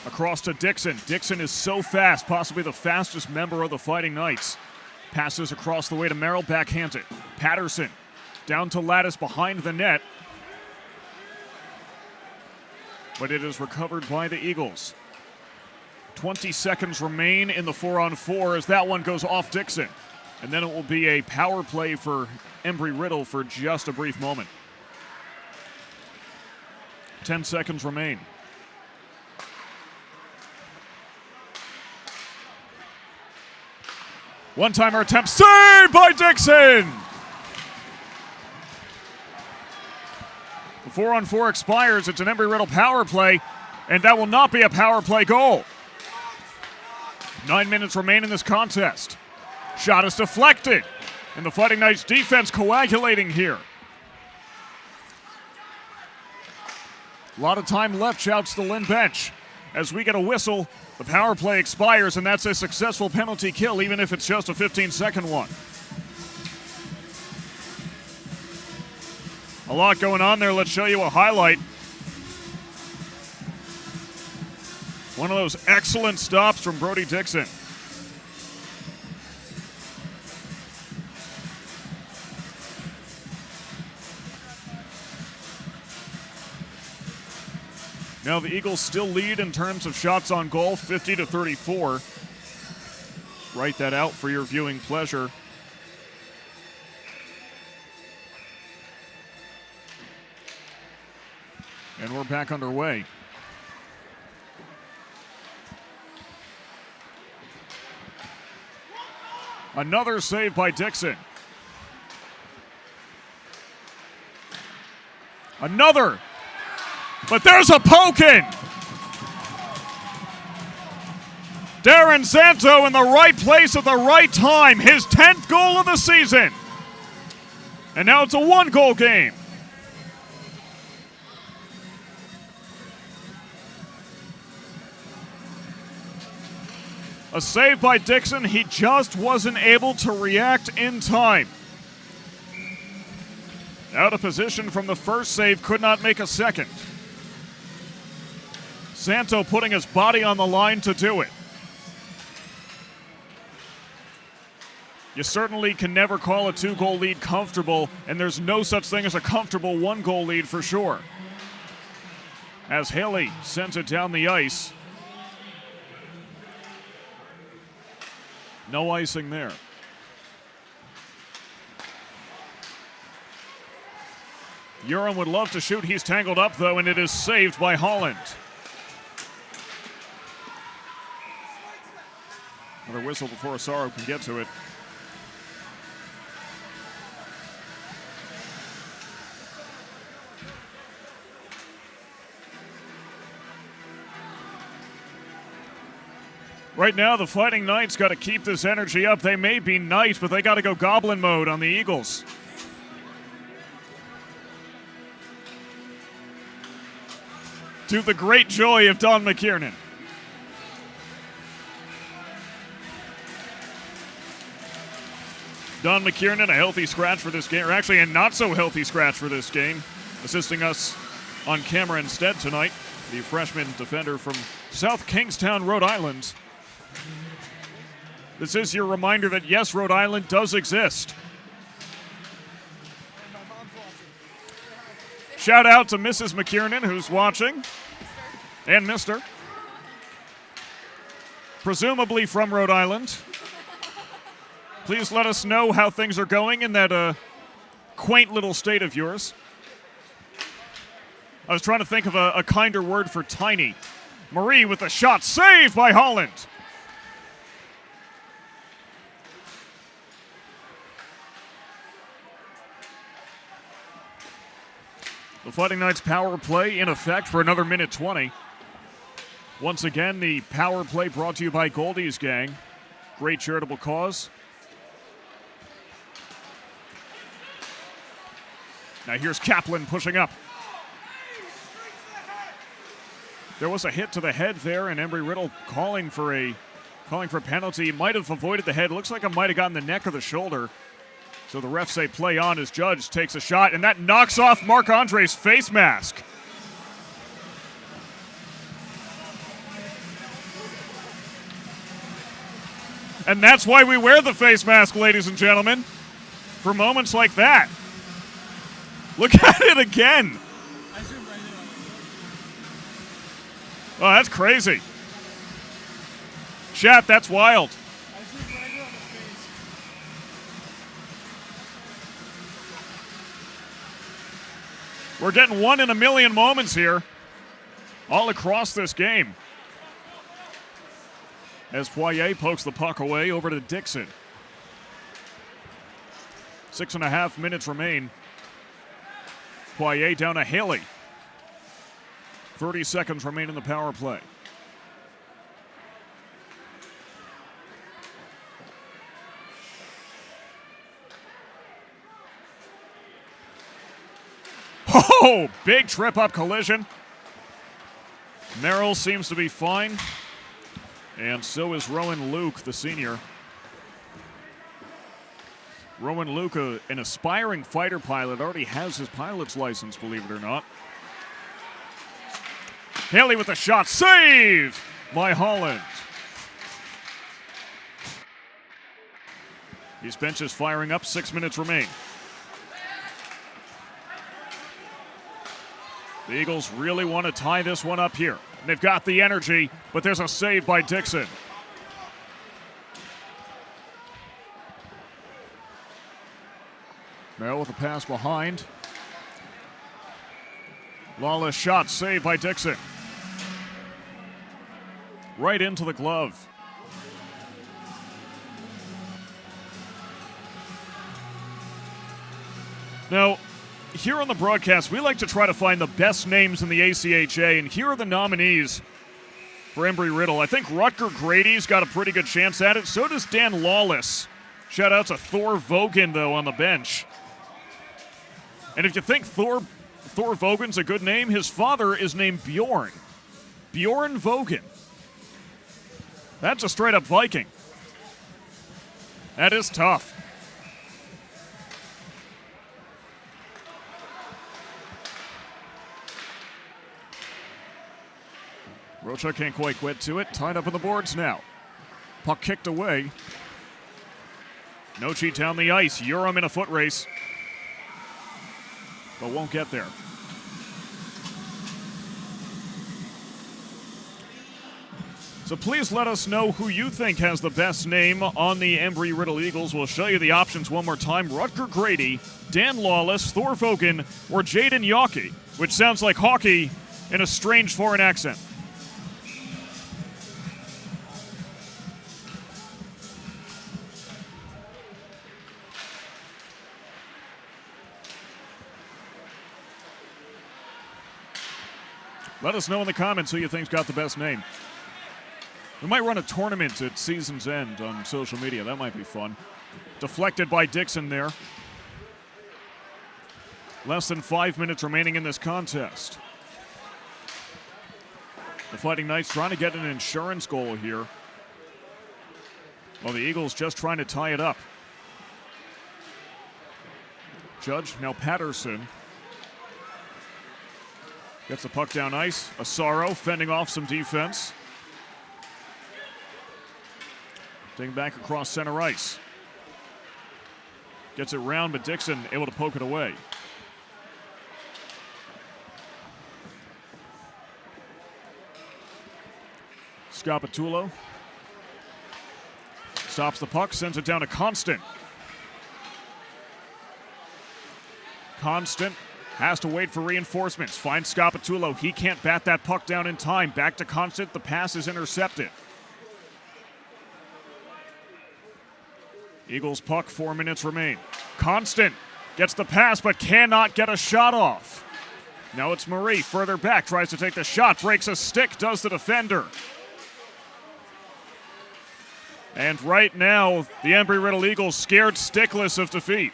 Across to Dixon. Dixon is so fast, possibly the fastest member of the Fighting Knights. Passes across the way to Merrill, backhands it. Patterson down to Lattice behind the net. But it is recovered by the Eagles. 20 seconds remain in the 4-on-4 as that one goes off Dixon. And then it will be a power play for Embry-Riddle for just a brief moment. 10 seconds remain. One-timer attempt, saved by Dixon! The 4-on-4 expires. It's an Embry-Riddle power play, and that will not be a power play goal. 9 minutes remain in this contest. Shot is deflected, and the Fighting Knights defense coagulating here. A lot of time left, shouts the Lynn bench. As we get a whistle, the power play expires, and that's a successful penalty kill, even if it's just a 15-second one. A lot going on there. Let's show you a highlight. One of those excellent stops from Brody Dixon. Now the Eagles still lead in terms of shots on goal, 50-34. Write that out for your viewing pleasure. And we're back underway. Another save by Dixon. Another. But there's a poke in. Darren Santo in the right place at the right time. His 10th goal of the season. And now it's a one-goal game. A save by Dixon. He just wasn't able to react in time. Out of position from the first save, could not make a second. Santo putting his body on the line to do it. You certainly can never call a two-goal lead comfortable, and there's no such thing as a comfortable one-goal lead for sure. As Haley sends it down the ice. No icing there. Uren would love to shoot. He's tangled up, though, and it is saved by Holland. Another whistle before Asaro can get to it. Right now, the Fighting Knights got to keep this energy up. They may be knights, but they got to go goblin mode on the Eagles. To the great joy of Don McKiernan. Don McKiernan, a healthy scratch for this game, or actually a not-so-healthy scratch for this game. Assisting us on camera instead tonight, the freshman defender from South Kingstown, Rhode Island. This is your reminder that, yes, Rhode Island does exist. Shout out to Mrs. McKiernan, who's watching, and Mr. Presumably from Rhode Island. Please let us know how things are going in that quaint little state of yours. I was trying to think of a kinder word for tiny. Marie with a shot, saved by Holland. The Fighting Knights power play in effect for another minute 20. Once again, the power play brought to you by Goldie's Gang. Great charitable cause. Now here's Kaplan pushing up. There was a hit to the head there, and Embry-Riddle calling for a penalty. Might have avoided the head. Looks like it might have gotten the neck or the shoulder. So the refs say play on as Judge takes a shot, and that knocks off Marc-Andre's face mask. And that's why we wear the face mask, ladies and gentlemen. For moments like that. Look at it again. Oh, that's crazy. Chat, that's wild. We're getting 1 in a million moments here, all across this game. As Poirier pokes the puck away over to Dixon. 6.5 minutes remain. Poirier down to Haley. 30 seconds remain in the power play. Oh, big trip-up collision. Merrill seems to be fine. And so is Rowan Luke, the senior. Rowan Luke, an aspiring fighter pilot, already has his pilot's license, believe it or not. Haley with a shot. Save by Holland. These benches firing up. 6 minutes remain. The Eagles really want to tie this one up here. They've got the energy, but there's a save by Dixon. Merrill with a pass behind. Lawless shot, saved by Dixon. Right into the glove. Now, here on the broadcast, we like to try to find the best names in the ACHA, and here are the nominees for Embry-Riddle. I think Rutger Grady's got a pretty good chance at it. So does Dan Lawless. Shout out to Thor Vogan, though, on the bench. And if you think Thor Vogan's a good name, his father is named Bjorn. Bjorn Vogan. That's a straight-up Viking. That is tough. Rocha can't quite get to it. Tied up on the boards now. Puck kicked away. Nochi down the ice. Urim in a foot race. But won't get there. So please let us know who you think has the best name on the Embry-Riddle Eagles. We'll show you the options one more time. Rutger Grady, Dan Lawless, Thor Vogan, or Jaden Yockey, which sounds like hockey in a strange foreign accent. Let us know in the comments who you think's got the best name. We might run a tournament at season's end on social media. That might be fun. Deflected by Dixon there. Less than 5 minutes remaining in this contest. The Fighting Knights trying to get an insurance goal here. While the Eagles just trying to tie it up. Judge, now Patterson. Gets the puck down ice. Asaro fending off some defense. Taking back across center ice. Gets it round, but Dixon able to poke it away. Scapitulo stops the puck, sends it down to Constant. Constant has to wait for reinforcements. Finds Scapitulo. He can't bat that puck down in time. Back to Constant. The pass is intercepted. Eagles puck, 4 minutes remain. Constant gets the pass but cannot get a shot off. Now it's Marie further back. Tries to take the shot. Breaks a stick. Does the defender. And right now, the Embry-Riddle Eagles scared stickless of defeat.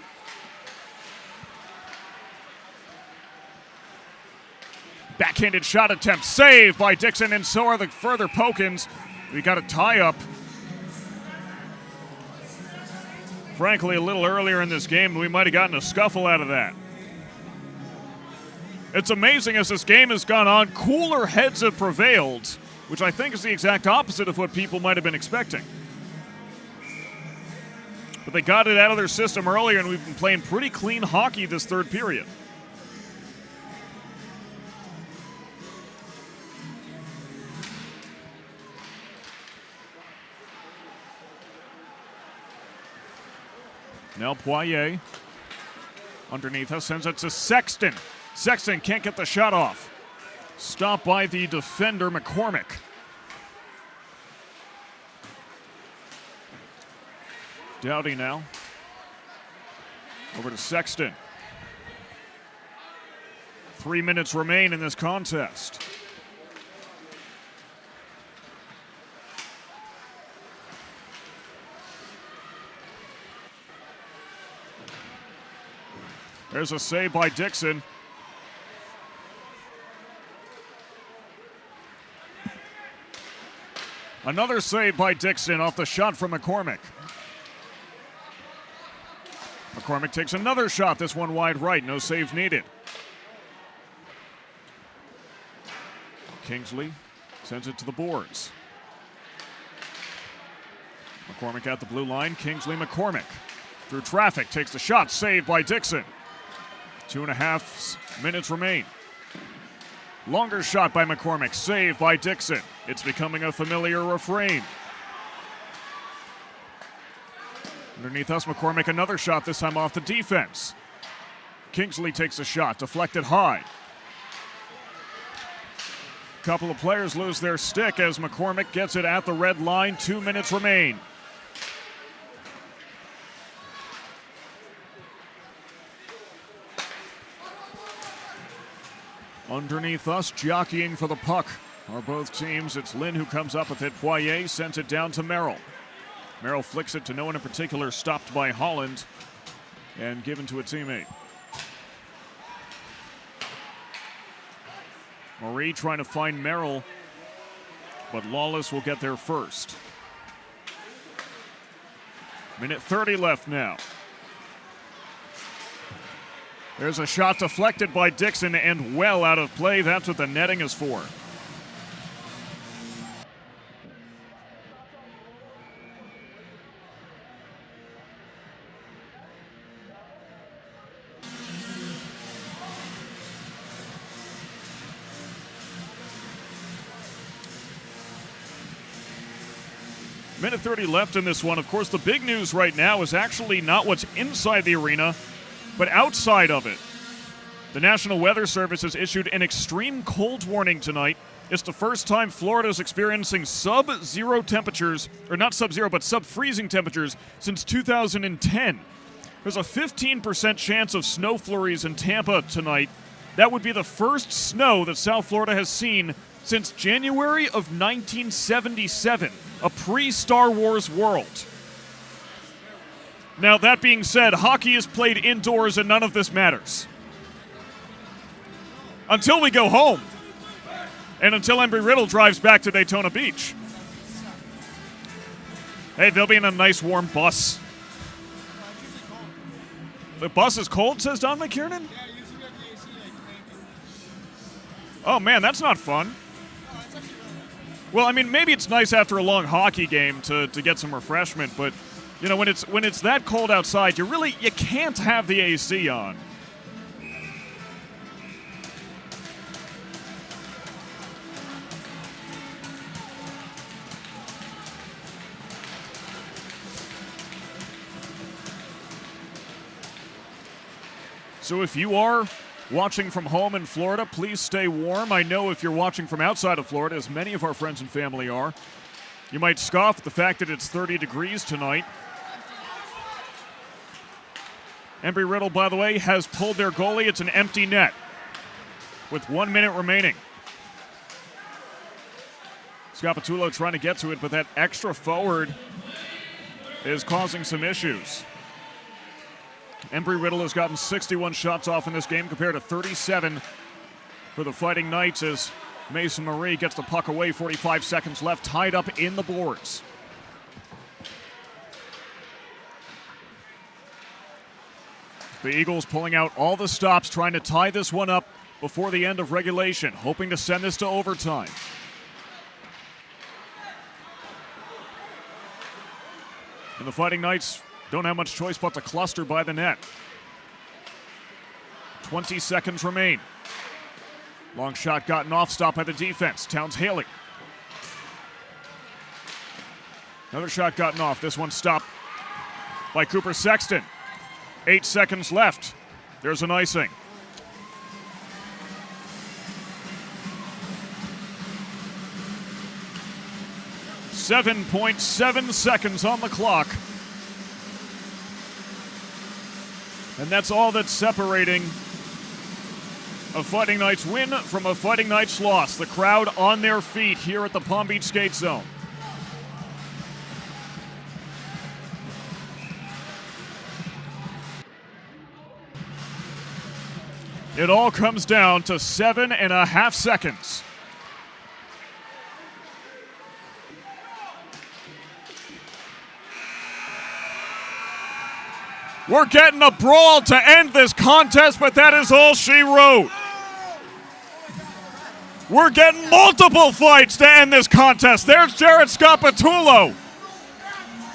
Backhanded shot attempt, saved by Dixon, and so are the further Pokins. We got a tie-up. Frankly, a little earlier in this game, we might have gotten a scuffle out of that. It's amazing as this game has gone on, cooler heads have prevailed, which I think is the exact opposite of what people might have been expecting. But they got it out of their system earlier, and we've been playing pretty clean hockey this third period. Now Poirier underneath us, sends it to Sexton. Sexton can't get the shot off. Stopped by the defender, McCormick. Doughty now. Over to Sexton. 3 minutes remain in this contest. There's a save by Dixon. Another save by Dixon off the shot from McCormick. McCormick takes another shot, this one wide right. No save needed. Kingsley sends it to the boards. McCormick at the blue line. Kingsley, McCormick. Through traffic, takes the shot. Saved by Dixon. 2.5 minutes remain. Longer shot by McCormick. Saved by Dixon. It's becoming a familiar refrain. Underneath us, McCormick, another shot, this time off the defense. Kingsley takes a shot, deflected high. A couple of players lose their stick as McCormick gets it at the red line. 2 minutes remain. Underneath us, jockeying for the puck are both teams. It's Lynn who comes up with it. Poirier sends it down to Merrill. Merrill flicks it to no one in particular, stopped by Holland and given to a teammate. Marie trying to find Merrill, but Lawless will get there first. Minute 30 left now. There's a shot deflected by Dixon and well out of play. That's what the netting is for. Minute 30 left in this one. Of course, the big news right now is actually not what's inside the arena, but outside of it. The National Weather Service has issued an extreme cold warning tonight. It's the first time Florida is experiencing sub-zero temperatures, or not sub-zero, but sub-freezing temperatures since 2010. There's a 15% chance of snow flurries in Tampa tonight. That would be the first snow that South Florida has seen since January of 1977, a pre-Star Wars world. Now, that being said, hockey is played indoors and none of this matters. Until we go home. And until Embry-Riddle drives back to Daytona Beach. Hey, they'll be in a nice warm bus. The bus is cold, says Don McKiernan? Oh, man, that's not fun. Well, I mean, maybe it's nice after a long hockey game to get some refreshment, but you know, when it's that cold outside, you can't have the AC on. So if you are watching from home in Florida, please stay warm. I know if you're watching from outside of Florida, as many of our friends and family are, you might scoff at the fact that it's 30 degrees tonight. Embry-Riddle, by the way, has pulled their goalie. It's an empty net with 1 minute remaining. Scapitulo trying to get to it, but that extra forward is causing some issues. Embry-Riddle has gotten 61 shots off in this game compared to 37 for the Fighting Knights as Mason Marie gets the puck away. 45 seconds left, tied up in the boards. The Eagles pulling out all the stops, trying to tie this one up before the end of regulation, hoping to send this to overtime. And the Fighting Knights don't have much choice but to cluster by the net. 20 seconds remain. Long shot gotten off, stopped by the defense. Towns hailing. Another shot gotten off. This one stopped by Cooper Sexton. 8 seconds left. There's an icing. .7 seconds on the clock. And that's all that's separating a Fighting Knights win from a Fighting Knights loss. The crowd on their feet here at the Palm Beach Skate Zone. It all comes down to 7.5 seconds. We're getting a brawl to end this contest, but that is all she wrote. We're getting multiple fights to end this contest. There's Jared Scapitulo.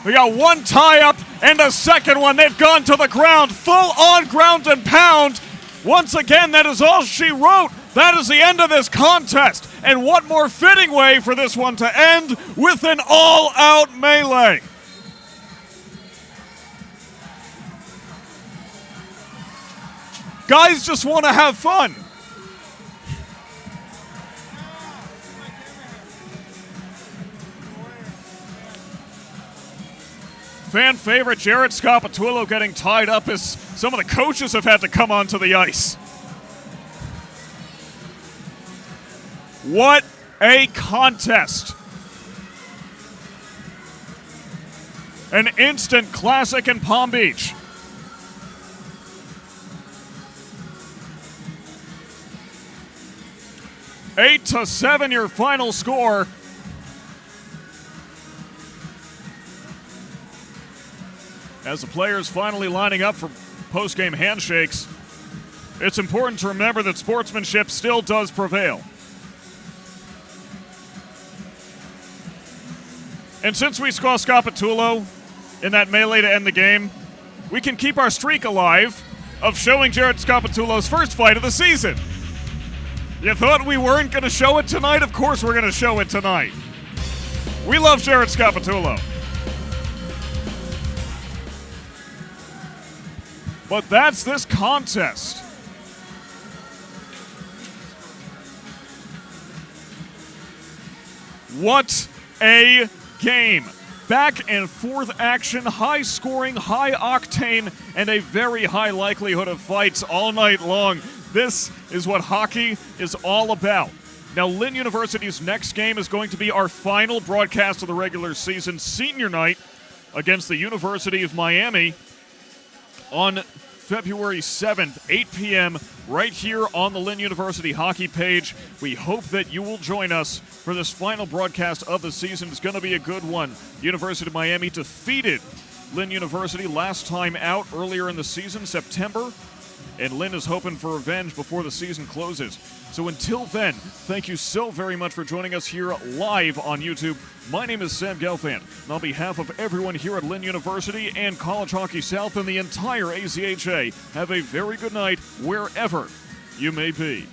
We got one tie-up and a second one. They've gone to the ground, full on ground and pound. Once again, that is all she wrote. That is the end of this contest. And what more fitting way for this one to end with an all-out melee. Guys just want to have fun. Fan favorite Jared Scapitulo getting tied up as some of the coaches have had to come onto the ice. What a contest. An instant classic in Palm Beach. Eight to 7, your final score. As the players finally lining up for post-game handshakes, it's important to remember that sportsmanship still does prevail. And since we saw Scapitulo in that melee to end the game, we can keep our streak alive of showing Jared Scapitulo's first fight of the season. You thought we weren't going to show it tonight? Of course we're going to show it tonight. We love Jared Scapitulo. But that's this contest. What a game. Back and forth action, high scoring, high octane, and a very high likelihood of fights all night long. This is what hockey is all about. Now, Lynn University's next game is going to be our final broadcast of the regular season, senior night against the University of Miami on February 7th, 8 p.m., right here on the Lynn University hockey page. We hope that you will join us for this final broadcast of the season. It's going to be a good one. University of Miami defeated Lynn University last time out earlier in the season, September, and Lynn is hoping for revenge before the season closes. So until then, thank you so very much for joining us here live on YouTube. My name is Sam Gelfand, and on behalf of everyone here at Lynn University and College Hockey South and the entire AZHA, have a very good night wherever you may be.